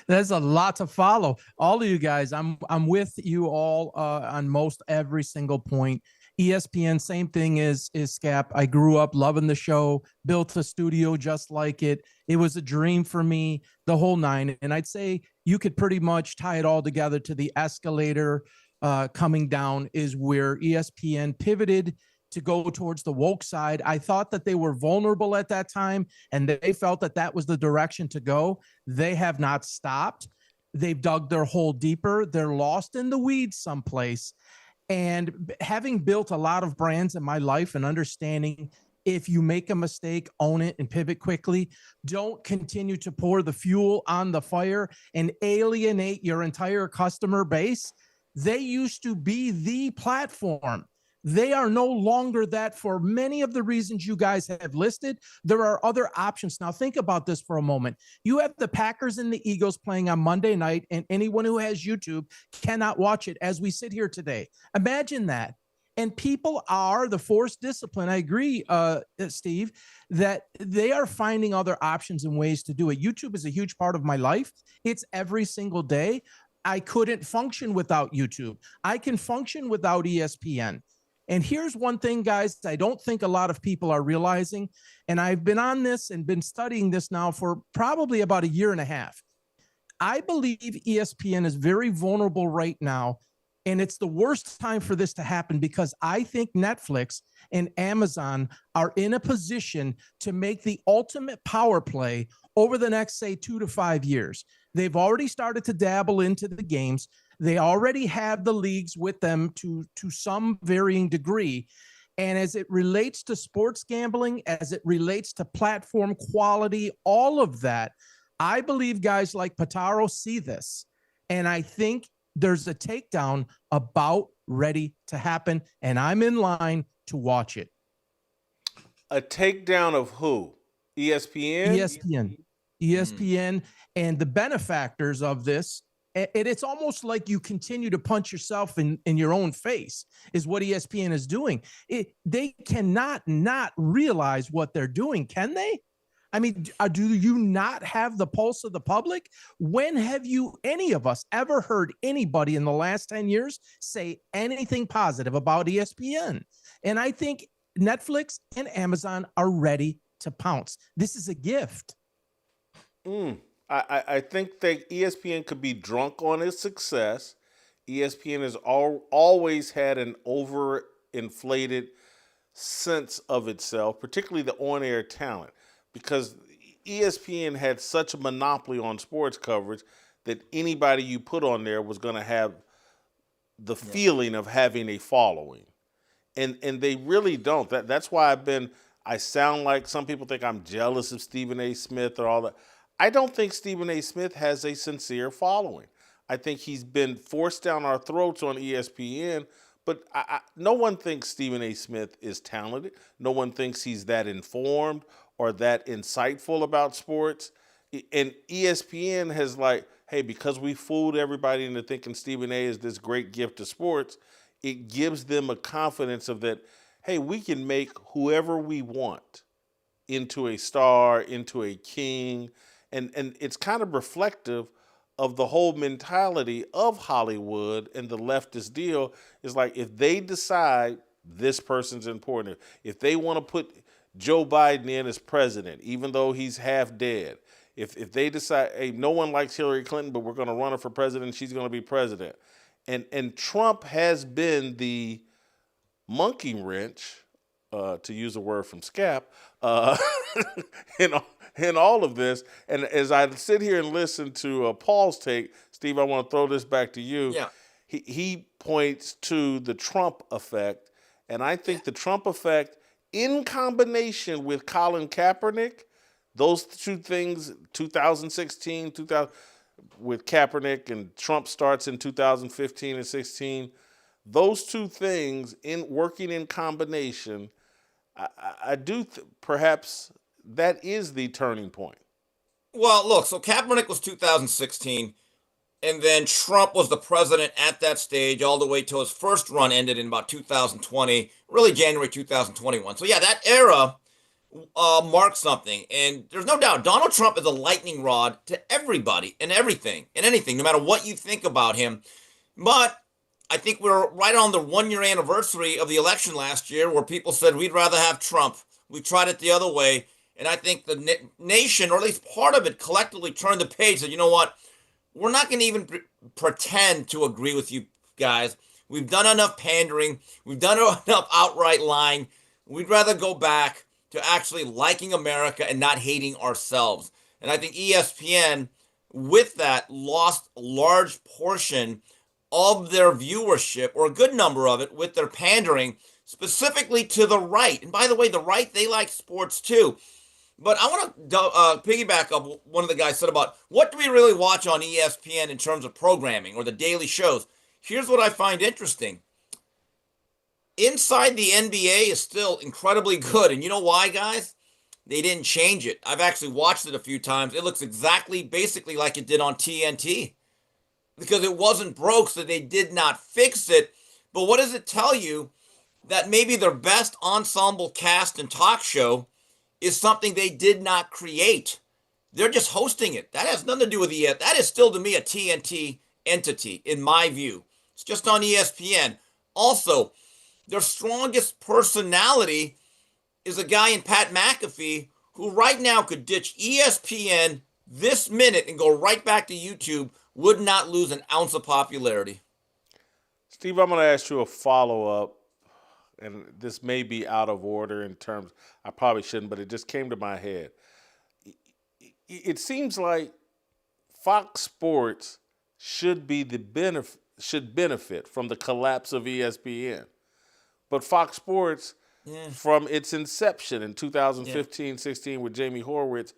There's a lot to follow. All of you guys, I'm with you all on most every single point. ESPN, same thing is Skap. I grew up loving the show, built a studio just like it. It was a dream for me, the whole nine. And I'd say you could pretty much tie it all together to the escalator coming down is where ESPN pivoted to go towards the woke side. I thought that they were vulnerable at that time, and they felt that that was the direction to go. They have not stopped. They've dug their hole deeper. They're lost in the weeds someplace. And having built a lot of brands in my life and understanding if you make a mistake, own it and pivot quickly. Don't continue to pour the fuel on the fire and alienate your entire customer base. They used to be the platform. They are no longer that for many of the reasons you guys have listed. There are other options. Now think about this for a moment. You have the Packers and the Eagles playing on Monday night, and anyone who has YouTube cannot watch it as we sit here today. Imagine that. And people are the forced discipline. I agree, Steve, that they are finding other options and ways to do it. YouTube is a huge part of my life. It's every single day. I couldn't function without YouTube. I can function without ESPN. And here's one thing, guys, I don't think a lot of people are realizing, and I've been on this and been studying this now for probably about a year and a half. I believe ESPN is very vulnerable right now, and it's the worst time for this to happen because I think Netflix and Amazon are in a position to make the ultimate power play over the next, say, 2 to 5 years. They've already started to dabble into the games. They already have the leagues with them to some varying degree. And as it relates to sports gambling, as it relates to platform quality, all of that, I believe guys like Pitaro see this. And I think there's a takedown about ready to happen. And I'm in line to watch it. A takedown of who? ESPN? ESPN and the benefactors of this. And it's almost like you continue to punch yourself in your own face is what ESPN is doing. They cannot not realize what they're doing, can they? I mean, do you not have the pulse of the public? When have you, any of us, ever heard anybody in the last 10 years say anything positive about ESPN? And I think Netflix and Amazon are ready to pounce. This is a gift. I think that ESPN could be drunk on its success. ESPN has always had an overinflated sense of itself, particularly the on-air talent, because ESPN had such a monopoly on sports coverage that anybody you put on there was going to have the feeling of having a following. And they really don't. That's why I sound like some people think I'm jealous of Stephen A. Smith or all that. I don't think Stephen A. Smith has a sincere following. I think he's been forced down our throats on ESPN, but no one thinks Stephen A. Smith is talented. No one thinks he's that informed or that insightful about sports. And ESPN has hey, because we fooled everybody into thinking Stephen A. is this great gift to sports, it gives them a confidence of that, hey, we can make whoever we want into a star, into a king. And it's kind of reflective of the whole mentality of Hollywood and the leftist deal is if they decide this person's important, if they want to put Joe Biden in as president, even though he's half dead, if they decide, hey, no one likes Hillary Clinton, but we're going to run her for president, she's going to be president. And Trump has been the monkey wrench, to use a word from Skap, in all of this. And as I sit here and listen to Paul's take, Steve, I want to throw this back to you. Yeah. He points to the Trump effect, and I think the Trump effect in combination with Colin Kaepernick, those two things, 2016, with Kaepernick and Trump starts in 2015 and 16, those two things working in combination, I do perhaps that is the turning point. Well, look, so Kaepernick was 2016, and then Trump was the president at that stage all the way till his first run ended in about 2020, really January 2021. So yeah, that era marked something, and there's no doubt Donald Trump is a lightning rod to everybody and everything and anything, no matter what you think about him. But I think we're right on the 1-year anniversary of the election last year where people said we'd rather have Trump. We tried it the other way. And I think the nation, or at least part of it, collectively turned the page and said, you know what? We're not going to even pretend to agree with you guys. We've done enough pandering. We've done enough outright lying. We'd rather go back to actually liking America and not hating ourselves. And I think ESPN, with that, lost a large portion of their viewership, or a good number of it, with their pandering, specifically to the right. And by the way, the right, they like sports too. But I want to piggyback up one of the guys said about what do we really watch on ESPN in terms of programming or the daily shows. Here's what I find interesting. Inside the NBA is still incredibly good. And you know why, guys? They didn't change it. I've actually watched it a few times. It looks basically like it did on TNT. Because it wasn't broke, so they did not fix it. But what does it tell you? That maybe their best ensemble cast and talk show is something they did not create. They're just hosting it. That has nothing to do with ESPN. That is still, to me, a TNT entity, in my view. It's just on ESPN. Also, their strongest personality is a guy in Pat McAfee who right now could ditch ESPN this minute and go right back to YouTube, would not lose an ounce of popularity. Steve, I'm going to ask you a follow-up, and this may be out of order in terms, I probably shouldn't, but it just came to my head. It seems like Fox Sports should benefit from the collapse of ESPN. But Fox Sports, from its inception in 2015-16 with Jamie Horowitz,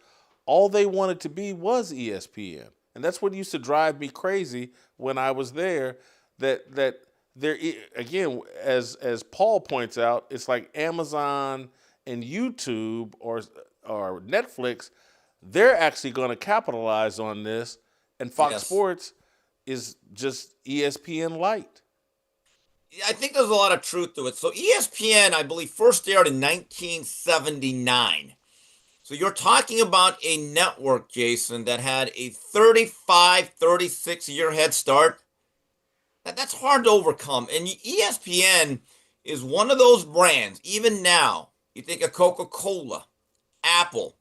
all they wanted to be was ESPN. And that's what used to drive me crazy when I was there, that there, again, as Paul points out, it's like Amazon and YouTube or Netflix, they're actually going to capitalize on this, and Fox Sports is just ESPN light. I think there's a lot of truth to it. So ESPN, I believe, first aired in 1979. So you're talking about a network, Jason, that had a 35, 36-year head start. That's hard to overcome. And ESPN is one of those brands, even now, you think of Coca-Cola, Apple.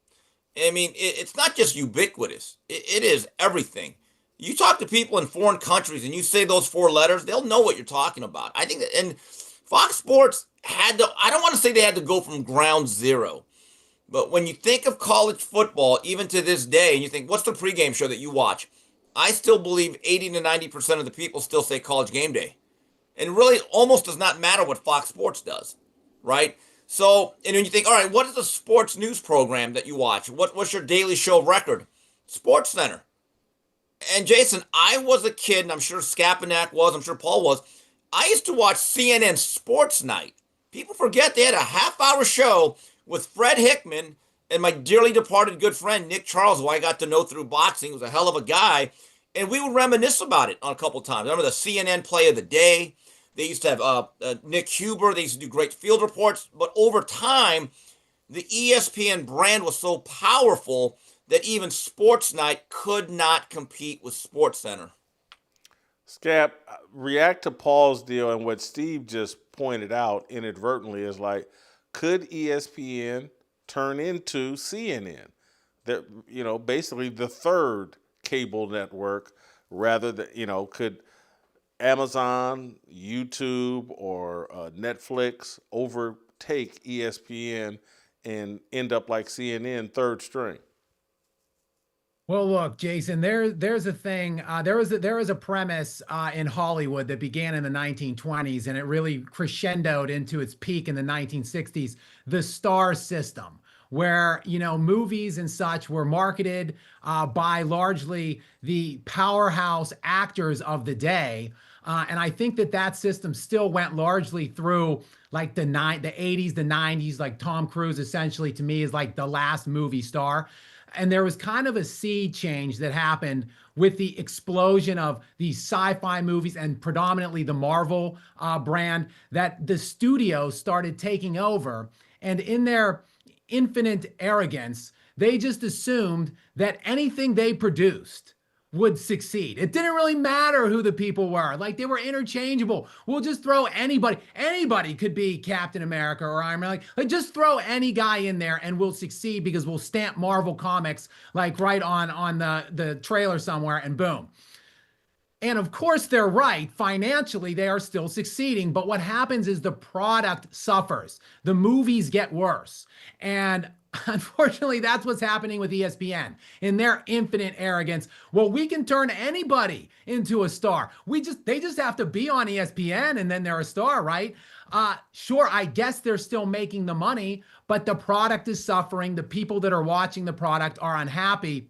I mean, it's not just ubiquitous. It is everything. You talk to people in foreign countries and you say those 4 letters, they'll know what you're talking about. I think that, and Fox Sports had to, I don't want to say they had to go from ground zero, but when you think of college football, even to this day, and you think, what's the pregame show that you watch? I still believe 80 to 90% of the people still say College Game Day. And it really almost does not matter what Fox Sports does, right? So, and then you think, all right, what is the sports news program that you watch? What's your daily show record? Sports Center. And Jason, I was a kid, and I'm sure Skapinac was, I'm sure Paul was. I used to watch CNN Sports Night. People forget they had a half-hour show with Fred Hickman and my dearly departed good friend Nick Charles, who I got to know through boxing. He was a hell of a guy. And we would reminisce about it on a couple times. I remember the CNN Play of the Day. They used to have Nick Huber. They used to do great field reports. But over time, the ESPN brand was so powerful that even Sports Night could not compete with Sports Center. Scap, react to Paul's deal and what Steve just pointed out inadvertently is like, could ESPN turn into CNN? That, you know, basically the third cable network, rather than, you know, could Amazon, YouTube, or Netflix overtake ESPN and end up like CNN, third string? Well, look, Jason, there's a thing. There was a premise in Hollywood that began in the 1920s, and it really crescendoed into its peak in the 1960s. The star system, where, you know, movies and such were marketed by largely the powerhouse actors of the day. And I think that system still went largely through like the 80s, the 90s. Like Tom Cruise, essentially, to me, is like the last movie star. And there was kind of a sea change that happened with the explosion of these sci-fi movies and predominantly the Marvel brand, that the studios started taking over. And in their infinite arrogance, they just assumed that anything they produced would succeed. It didn't really matter who the people were. Like, they were interchangeable. We'll just throw anybody could be Captain America or Iron Man. Like just throw any guy in there and we'll succeed because we'll stamp Marvel Comics like right on the trailer somewhere, and boom. And of course they're right. Financially, they are still succeeding. But what happens is the product suffers. The movies get worse. And unfortunately, that's what's happening with ESPN in their infinite arrogance. Well, we can turn anybody into a star. They just have to be on ESPN and then they're a star, right? Sure, I guess they're still making the money, but the product is suffering. The people that are watching the product are unhappy.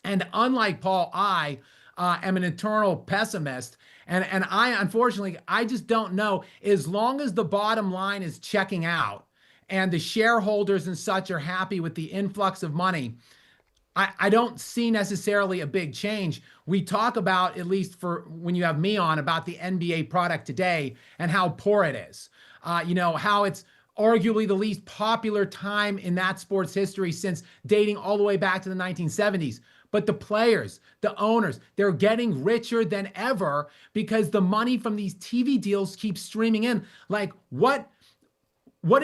And unlike Paul, I am an eternal pessimist. And I, unfortunately, I just don't know. As long as the bottom line is checking out and the shareholders and such are happy with the influx of money, I don't see necessarily a big change. We talk about, at least for when you have me on, about the NBA product today and how poor it is. You know, how it's arguably the least popular time in that sport's history since dating all the way back to the 1970s. But the players, the owners, they're getting richer than ever because the money from these TV deals keeps streaming in. Like, what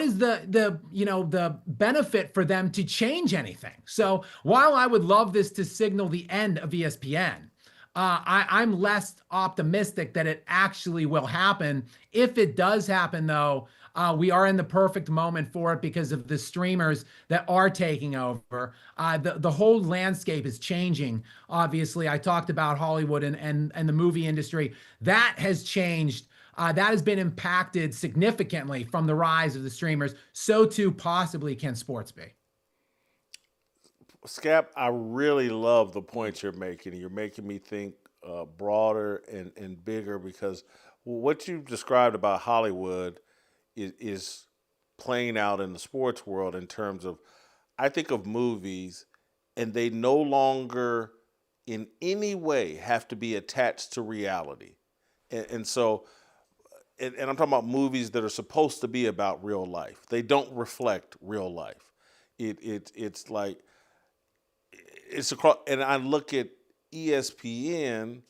is the benefit for them to change anything? So while I would love this to signal the end of ESPN, I'm less optimistic that it actually will happen. If it does happen, though, we are in the perfect moment for it because of the streamers that are taking over. The whole landscape is changing. Obviously, I talked about Hollywood and the movie industry. That has changed. That has been impacted significantly from the rise of the streamers. So too possibly can sports be. Scap, I really love the points you're making. You're making me think broader and bigger, because what you've described about Hollywood is playing out in the sports world in terms of, I think of movies and they no longer in any way have to be attached to reality. And so, and I'm talking about movies that are supposed to be about real life. They don't reflect real life. It's like, it's across, and I look at ESPN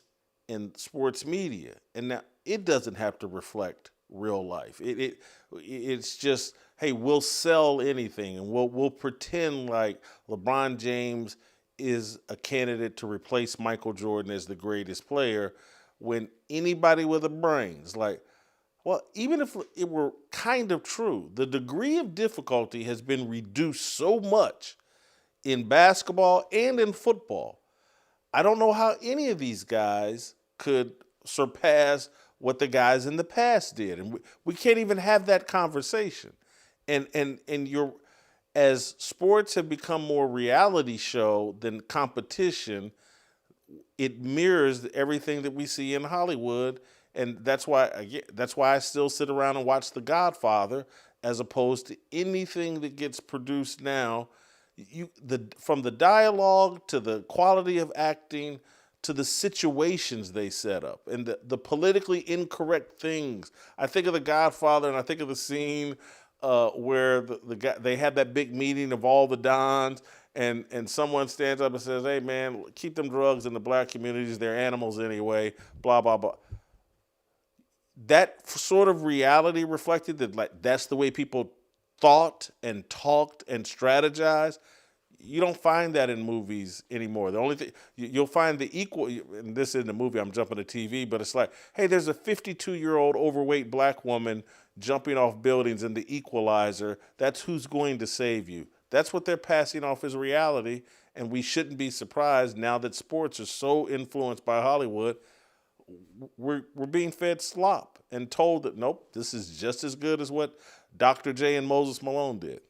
and sports media, and now it doesn't have to reflect real life. It's just, hey, we'll sell anything, and we'll pretend like LeBron James is a candidate to replace Michael Jordan as the greatest player, when anybody with a brain's like, well, even if it were kind of true, the degree of difficulty has been reduced so much in basketball and in football. I don't know how any of these guys could surpass what the guys in the past did. And we can't even have that conversation. And you're, as sports have become more reality show than competition, it mirrors everything that we see in Hollywood. And that's why I still sit around and watch The Godfather as opposed to anything that gets produced now. From the dialogue to the quality of acting to the situations they set up and the politically incorrect things. I think of The Godfather, and I think of the scene where they had that big meeting of all the dons, and someone stands up and says, "Hey man, keep them drugs in the black communities. They're animals anyway." Blah blah blah. That sort of reality reflected that, like, that's the way people thought and talked and strategized. You don't find that in movies anymore. The only thing you'll find the equal, and this isn't a movie, I'm jumping to TV, but it's like, hey, there's a 52-year-old overweight black woman jumping off buildings in The Equalizer. That's who's going to save you. That's what they're passing off as reality, and we shouldn't be surprised now that sports are so influenced by Hollywood. We're being fed slop and told that, nope, this is just as good as what Dr. J and Moses Malone did.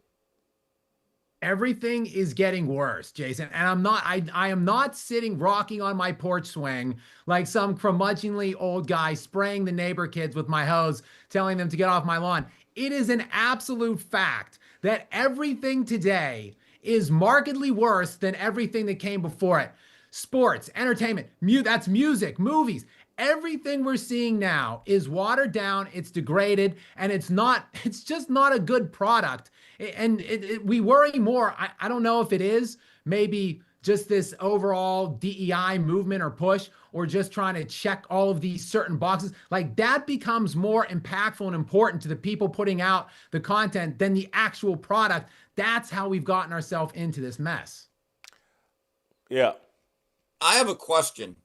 Everything is getting worse, Jason. And I am not sitting rocking on my porch swing like some curmudgeonly old guy spraying the neighbor kids with my hose, telling them to get off my lawn. It is an absolute fact that everything today is markedly worse than everything that came before it. Sports, entertainment, that's music, movies. Everything we're seeing now is watered down, it's degraded, and it's just not a good product. And we worry more. I don't know if it is maybe just this overall DEI movement or push, or just trying to check all of these certain boxes. Like, that becomes more impactful and important to the people putting out the content than the actual product. That's how we've gotten ourselves into this mess. Yeah. I have a question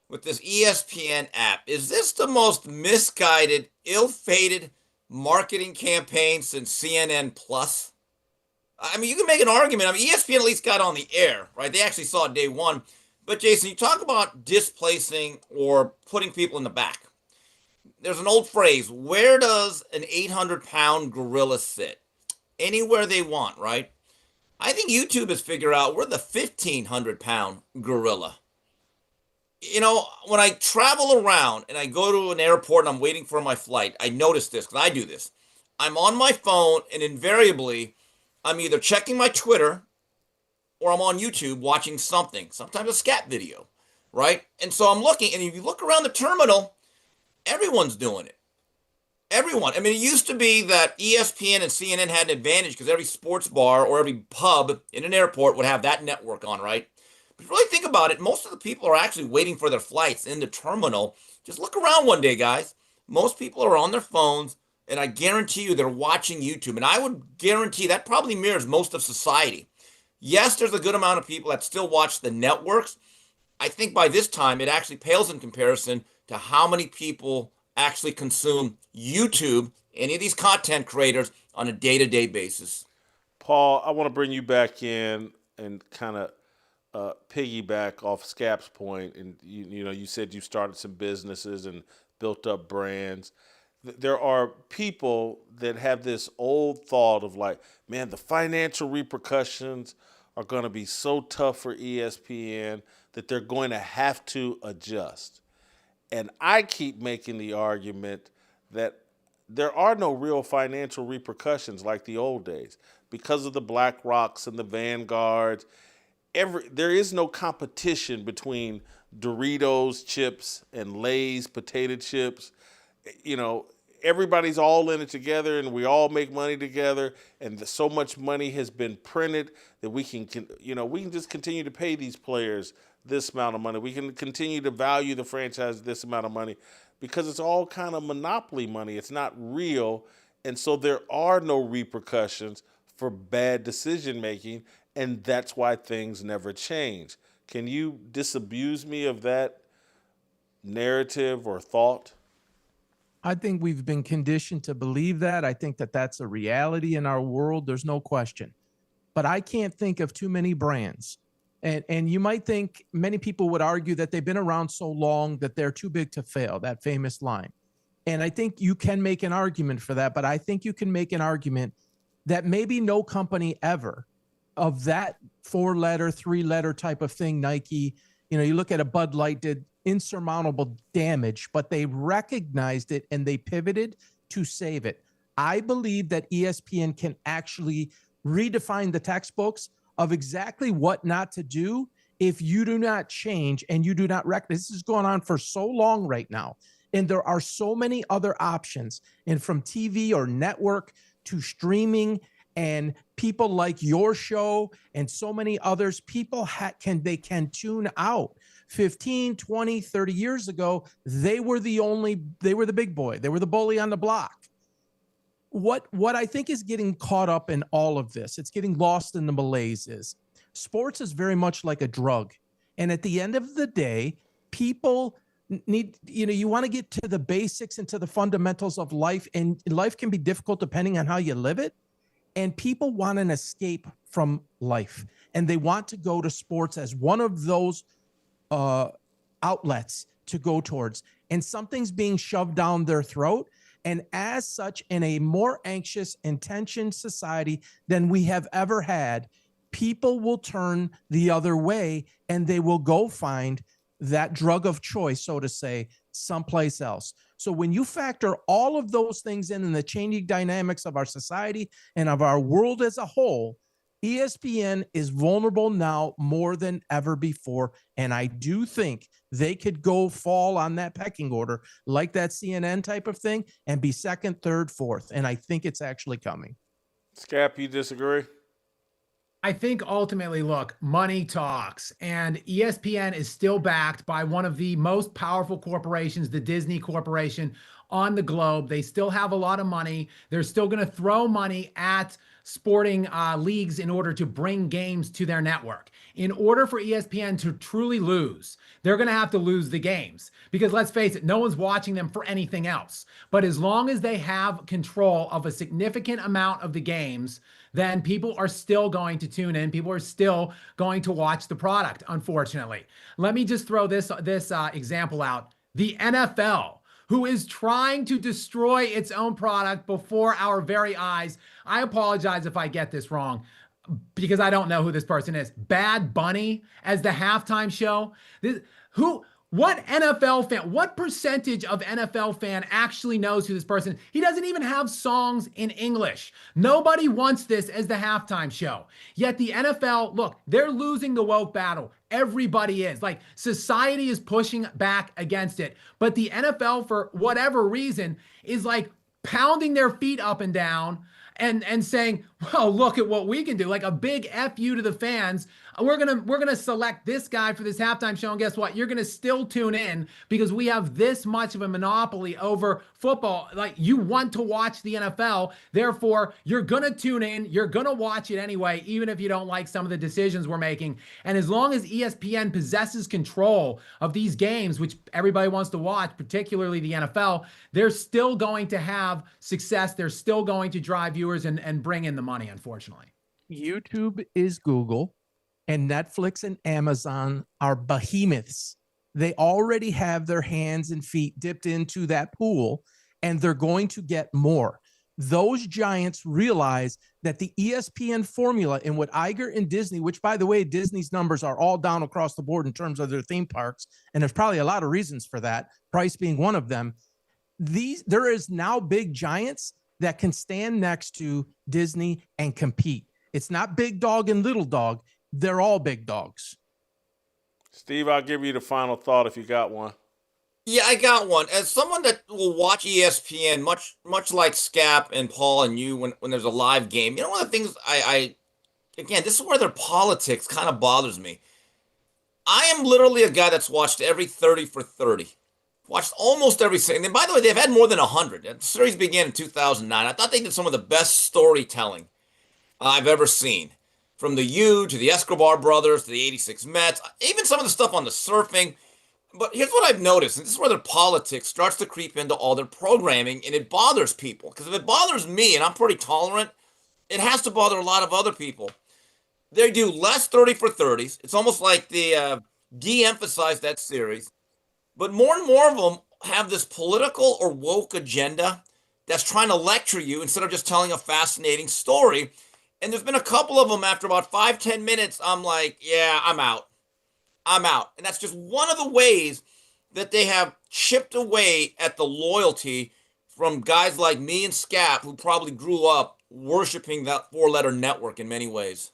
with this ESPN app. Is this the most misguided, ill-fated marketing campaign since CNN Plus? I mean, you can make an argument. I mean, ESPN at least got on the air, right? They actually saw it day one. But Jason, you talk about displacing or putting people in the back. There's an old phrase, where does an 800-pound gorilla sit? Anywhere they want, right? I think YouTube has figured out we're the 1,500-pound gorilla. You know, when I travel around and I go to an airport and I'm waiting for my flight, I notice this because I do this. I'm on my phone, and invariably I'm either checking my Twitter or I'm on YouTube watching something, sometimes a scat video, right? And so I'm looking, and if you look around the terminal, everyone's doing it. Everyone. I mean, it used to be that ESPN and CNN had an advantage because every sports bar or every pub in an airport would have that network on, right? But if you really think about it, most of the people are actually waiting for their flights in the terminal. Just look around one day, guys. Most people are on their phones, and I guarantee you they're watching YouTube. And I would guarantee that probably mirrors most of society. Yes, there's a good amount of people that still watch the networks. I think by this time it actually pales in comparison to how many people actually consume YouTube, any of these content creators, on a day-to-day basis. Paul, I want to bring you back in and kind of piggyback off Scap's point. And you said you started some businesses and built up brands. There are people that have this old thought of like, man, the financial repercussions are going to be so tough for ESPN that they're going to have to adjust. And I keep making the argument that there are no real financial repercussions like the old days because of the Black Rocks and the Vanguards. There is no competition between Doritos chips and Lay's potato chips. You know, everybody's all in it together, and we all make money together, and so much money has been printed that we can just continue to pay these players this amount of money. We can continue to value the franchise this amount of money because it's all kind of monopoly money. It's not real. And so there are no repercussions for bad decision making. And that's why things never change. Can you disabuse me of that narrative or thought? I think we've been conditioned to believe that. I think that that's a reality in our world. There's no question. But I can't think of too many brands. And you might think many people would argue that they've been around so long that they're too big to fail, that famous line. And I think you can make an argument for that, but I think you can make an argument that maybe no company ever of that 4-letter, 3-letter type of thing, Nike, you look at a Bud Light did insurmountable damage, but they recognized it and they pivoted to save it. I believe that ESPN can actually redefine the textbooks of exactly what not to do if you do not change and you do not recognize. This is going on for so long right now. And there are so many other options. And from TV or network to streaming and people like your show and so many others, people can tune out. 15, 20, 30 years ago, they were the big boy. They were the bully on the block. What I think is getting caught up in all of this, it's getting lost in the malaise, is sports is very much like a drug. And at the end of the day, people need, you want to get to the basics and to the fundamentals of life, and life can be difficult depending on how you live it. And people want an escape from life, and they want to go to sports as one of those outlets to go towards. And something's being shoved down their throat. And as such, in a more anxious and tensioned society than we have ever had, people will turn the other way and they will go find that drug of choice, so to say, someplace else. So when you factor all of those things in and the changing dynamics of our society and of our world as a whole, ESPN is vulnerable now more than ever before. And I do think they could go fall on that pecking order like that CNN type of thing and be second, third, fourth. And I think it's actually coming. Scap, you disagree? I think ultimately, look, money talks, and ESPN is still backed by one of the most powerful corporations, the Disney Corporation, on the globe. They still have a lot of money. They're still going to throw money at sporting leagues in order to bring games to their network. In order for ESPN to truly lose, they're going to have to lose the games, because let's face it, no one's watching them for anything else. But as long as they have control of a significant amount of the games, then people are still going to tune in. People are still going to watch the product, unfortunately. Let me just throw this example out. The NFL, who is trying to destroy its own product before our very eyes. I apologize if I get this wrong, because I don't know who this person is. Bad Bunny as the halftime show. What NFL fan, what percentage of NFL fan actually knows who this person is? He doesn't even have songs in English. Nobody wants this as the halftime show. Yet the NFL, look, they're losing the woke battle. Everybody is. Like, society is pushing back against it. But the NFL, for whatever reason, is like pounding their feet up and down and saying, well, look at what we can do. Like a big F you to the fans. We're gonna select this guy for this halftime show, and guess what? You're gonna still tune in because we have this much of a monopoly over football. Like, you want to watch the NFL, therefore you're gonna tune in, you're gonna watch it anyway, even if you don't like some of the decisions we're making. And as long as ESPN possesses control of these games, which everybody wants to watch, particularly the NFL, they're still going to have success. They're still going to drive viewers and bring in the money, unfortunately. YouTube is Google, and Netflix and Amazon are behemoths. They already have their hands and feet dipped into that pool, and they're going to get more. Those giants realize that the ESPN formula and what Iger and Disney, which, by the way, Disney's numbers are all down across the board in terms of their theme parks, and there's probably a lot of reasons for that, price being one of them. There is now big giants that can stand next to Disney and compete. It's not big dog and little dog. They're all big dogs. Steve, I'll give you the final thought if you got one. Yeah, I got one. As someone that will watch ESPN, much like Scap and Paul and you, when there's a live game, one of the things again, this is where their politics kind of bothers me. I am literally a guy that's watched every 30 for 30. Watched almost every single. And by the way, they've had more than 100. The series began in 2009. I thought they did some of the best storytelling I've ever seen. From the U to the Escobar brothers to the 86 Mets, even some of the stuff on the surfing. But here's what I've noticed, and this is where their politics starts to creep into all their programming, and it bothers people. Because if it bothers me, and I'm pretty tolerant, it has to bother a lot of other people. They do less 30 for 30s. It's almost like they de-emphasized that series. But more and more of them have this political or woke agenda that's trying to lecture you instead of just telling a fascinating story. And there's been a couple of them after about 5-10 minutes, I'm like, yeah, I'm out. And that's just one of the ways that they have chipped away at the loyalty from guys like me and Scap, who probably grew up worshiping that four-letter network in many ways.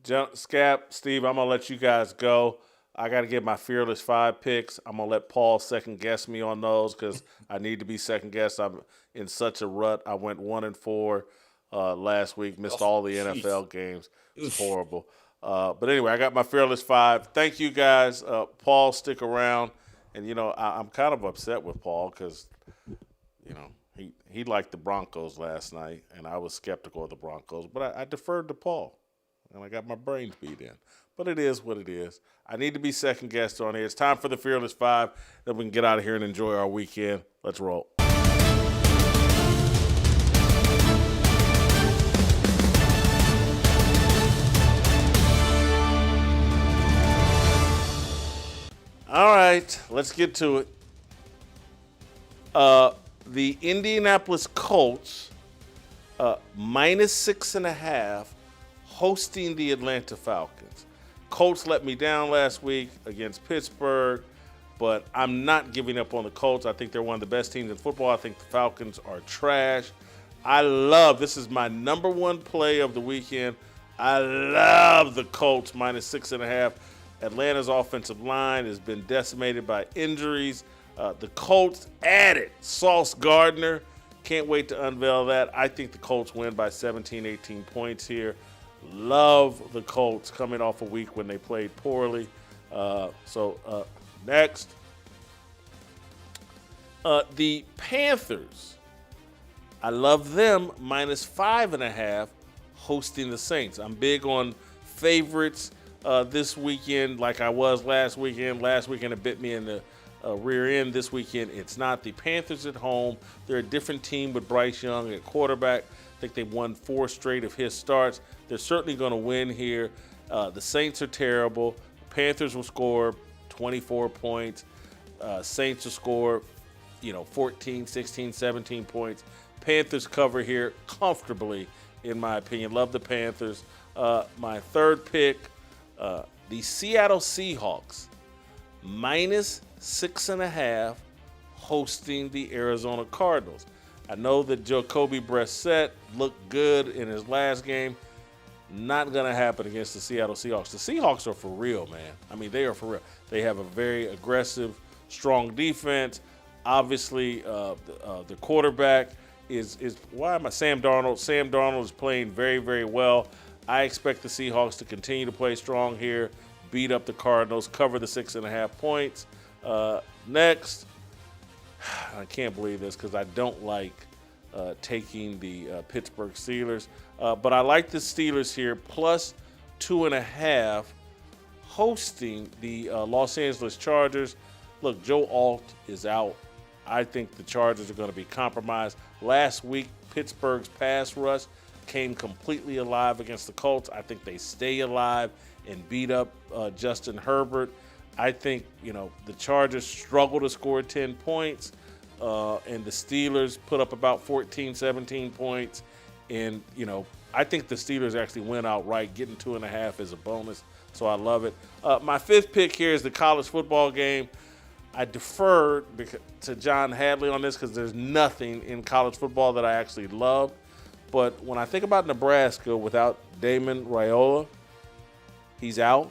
Scap, Steve, I'm going to let you guys go. I got to get my Fearless 5 picks. I'm going to let Paul second-guess me on those because I need to be second-guessed. I'm in such a rut. I went 1-4 last week, missed all the NFL games. It was horrible. But anyway, I got my Fearless 5. Thank you, guys. Paul, stick around. And, I'm kind of upset with Paul because, he liked the Broncos last night, and I was skeptical of the Broncos. But I deferred to Paul, and I got my brains beat in. But it is what it is. I need to be second-guessed on here. It's time for the Fearless 5. Then we can get out of here and enjoy our weekend. Let's roll. All right, let's get to it. The Indianapolis Colts, -6.5, hosting the Atlanta Falcons. Colts let me down last week against Pittsburgh, but I'm not giving up on the Colts. I think they're one of the best teams in football. I think the Falcons are trash. This is my number one play of the weekend. I love the Colts -6.5. Atlanta's offensive line has been decimated by injuries. The Colts added Sauce Gardner. Can't wait to unveil that. I think the Colts win by 17, 18 points here. Love the Colts coming off a week when they played poorly. Next. The Panthers. I love them -5.5 hosting the Saints. I'm big on favorites this weekend like I was last weekend. Last weekend it bit me in the rear end. This weekend it's not. The Panthers at home. They're a different team with Bryce Young at quarterback. I think they've won 4 straight of his starts. They're certainly going to win here. The Saints are terrible. Panthers will score 24 points. Saints will score, 14, 16, 17 points. Panthers cover here comfortably, in my opinion. Love the Panthers. My third pick, the Seattle Seahawks, -6.5, hosting the Arizona Cardinals. I know that Jacoby Brissett looked good in his last game. Not going to happen against the Seattle Seahawks. The Seahawks are for real, man. I mean, they are for real. They have a very aggressive, strong defense. Obviously, the quarterback is Sam Darnold. Sam Darnold is playing very, very well. I expect the Seahawks to continue to play strong here, beat up the Cardinals, cover the 6.5 points. Next, I can't believe this because I don't like taking the Pittsburgh Steelers. But I like the Steelers here, +2.5, hosting the Los Angeles Chargers. Look, Joe Alt is out. I think the Chargers are going to be compromised. Last week, Pittsburgh's pass rush came completely alive against the Colts. I think they stay alive and beat up Justin Herbert. I think, the Chargers struggle to score 10 points, and the Steelers put up about 14, 17 points. And, I think the Steelers actually win outright. Getting 2.5 is a bonus, so I love it. My fifth pick here is the college football game. I deferred to John Hadley on this because there's nothing in college football that I actually love. But when I think about Nebraska without Damon Raiola, he's out.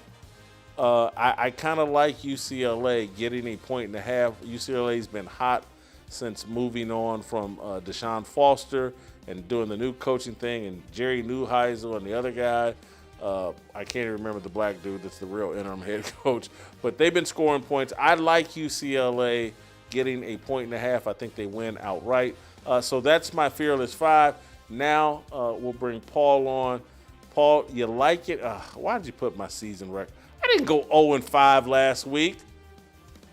I kind of like UCLA getting a 1.5. UCLA's been hot since moving on from Deshaun Foster and doing the new coaching thing, and Jerry Neuheisel and the other guy. I can't even remember the black dude that's the real interim head coach. But they've been scoring points. I like UCLA getting a 1.5. I think they win outright. So that's my Fearless 5. Now we'll bring Paul on. Paul, you like it? Why did you put my season record? I didn't go 0-5 last week.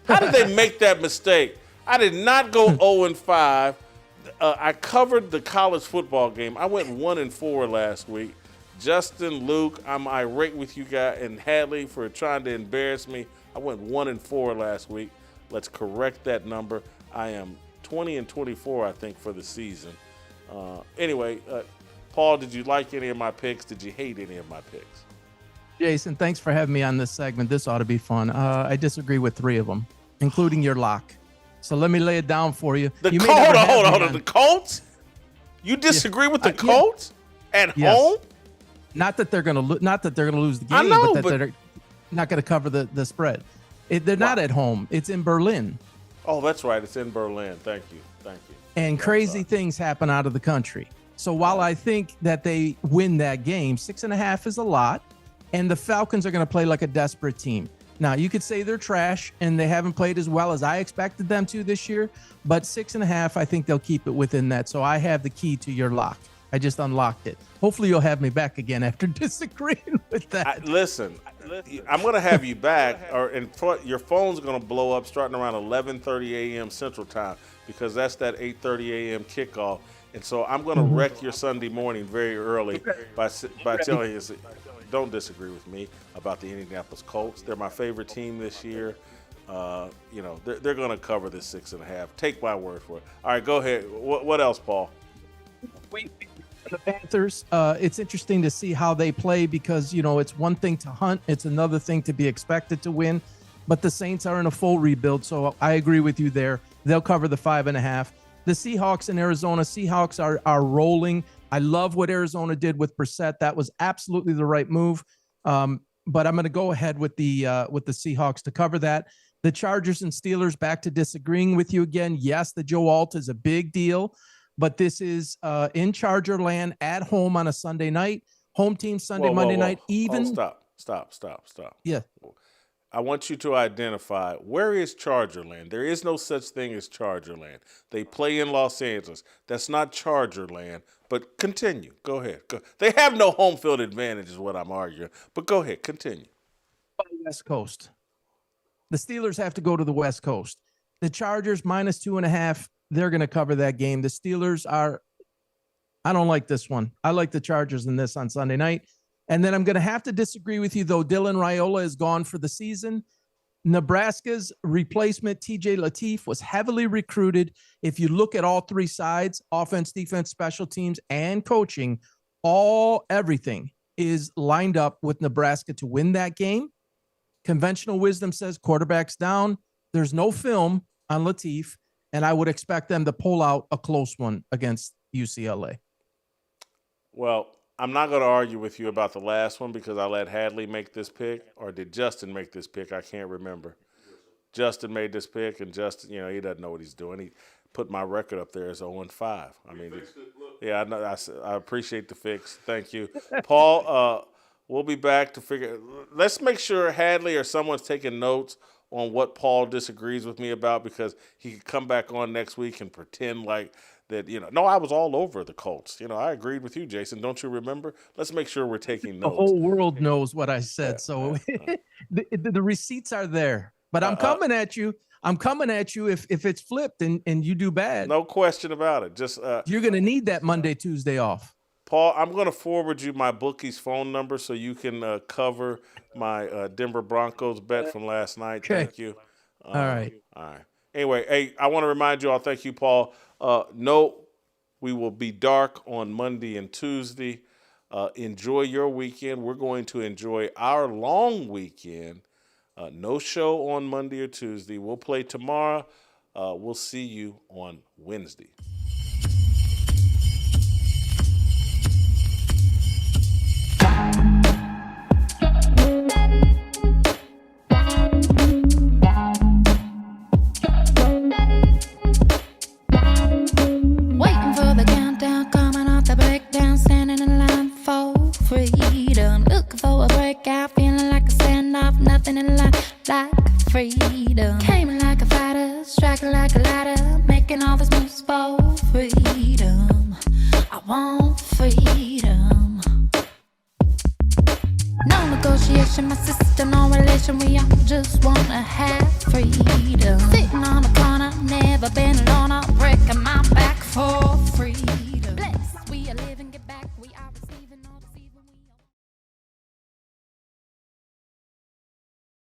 How did they make that mistake? I did not go 0-5. I covered the college football game. I went 1-4 last week. Justin, Luke, I'm irate with you guys, and Hadley for trying to embarrass me. I went 1-4 last week. Let's correct that number. I am 20-24, I think, for the season. Anyway, Paul, did you like any of my picks? Did you hate any of my picks? Jason, thanks for having me on this segment. This ought to be fun. I disagree with 3 of them, including your lock. So let me lay it down for you. Hold on. The Colts? You disagree with the Colts at home? Not that they're going to lose the game, I know, but they're not going to cover the spread. They're not at home. It's in Berlin. Oh, that's right. It's in Berlin. Thank you. And crazy things happen out of the country. So while I think that they win that game, 6.5 is a lot, and the Falcons are going to play like a desperate team. Now, you could say they're trash and they haven't played as well as I expected them to this year, but 6.5, I think they'll keep it within that. So I have the key to your lock. I just unlocked it. Hopefully you'll have me back again after disagreeing with that. Listen, I'm going to have you back, your phone's going to blow up starting around 11:30 a.m. Central Time, because that's that 8:30 a.m. kickoff. And so I'm going to wreck your Sunday morning very early by telling you, don't disagree with me about the Indianapolis Colts. They're my favorite team this year. They're going to cover this 6.5. Take my word for it. All right, go ahead. What else, Paul? The Panthers, it's interesting to see how they play, because, it's one thing to hunt. It's another thing to be expected to win. But the Saints are in a full rebuild, so I agree with you there. They'll cover the 5.5. The Seahawks in Arizona, Seahawks are rolling. I love what Arizona did with Brissett. That was absolutely the right move. But I'm going to go ahead with the Seahawks to cover that. The Chargers and Steelers, back to disagreeing with you again. Yes, the Joe Alt is a big deal, but this is in Charger land at home on a Sunday night. Home team Sunday, Monday night. Even stop. Yeah. I want you to identify, where is Charger land? There is no such thing as Charger land. They play in Los Angeles. That's not Charger land. But continue. Go ahead. They have no home field advantage is what I'm arguing. But go ahead. Continue. West Coast. The Steelers have to go to the West Coast. The Chargers -2.5. They're going to cover that game. The Steelers I don't like this one. I like the Chargers in this on Sunday night. And then I'm going to have to disagree with you, though. Dylan Raiola is gone for the season. Nebraska's replacement, TJ Lateef, was heavily recruited. If you look at all 3 sides, offense, defense, special teams, and coaching, everything is lined up with Nebraska to win that game. Conventional wisdom says quarterback's down. There's no film on Lateef, and I would expect them to pull out a close one against UCLA. Well, I'm not going to argue with you about the last one, because I let Hadley make this pick, or did Justin make this pick? I can't remember. Justin made this pick, and Justin, he doesn't know what he's doing. He put my record up there as 0-5. I mean, yeah, I know. I appreciate the fix. Thank you. Paul, we'll be back to figure. Let's make sure Hadley or someone's taking notes on what Paul disagrees with me about, because he could come back on next week and pretend like that, no, I was all over the Colts. I agreed with you, Jason. Don't you remember? Let's make sure we're taking notes. The whole world knows what I said. The receipts are there. But I'm coming at you. I'm coming at you if it's flipped and you do bad. No question about it. Just you're going to need that Monday, Tuesday off. Paul, I'm going to forward you my bookie's phone number so you can cover my Denver Broncos bet from last night. Okay. Thank you. All right. Anyway, hey, I want to remind you all, thank you, Paul. No, we will be dark on Monday and Tuesday. Enjoy your weekend. We're going to enjoy our long weekend. No show on Monday or Tuesday. We'll play tomorrow. We'll see you on Wednesday. Waiting for the countdown, coming off the breakdown, standing in line for freedom. Looking for Dragging like a ladder, making all this moves for freedom. I want freedom. No negotiation, my sister, no relation. We all just wanna have freedom. Sitting on a corner, never been alone. I'm breaking my back for freedom. Blessed, we are living, get back, we are.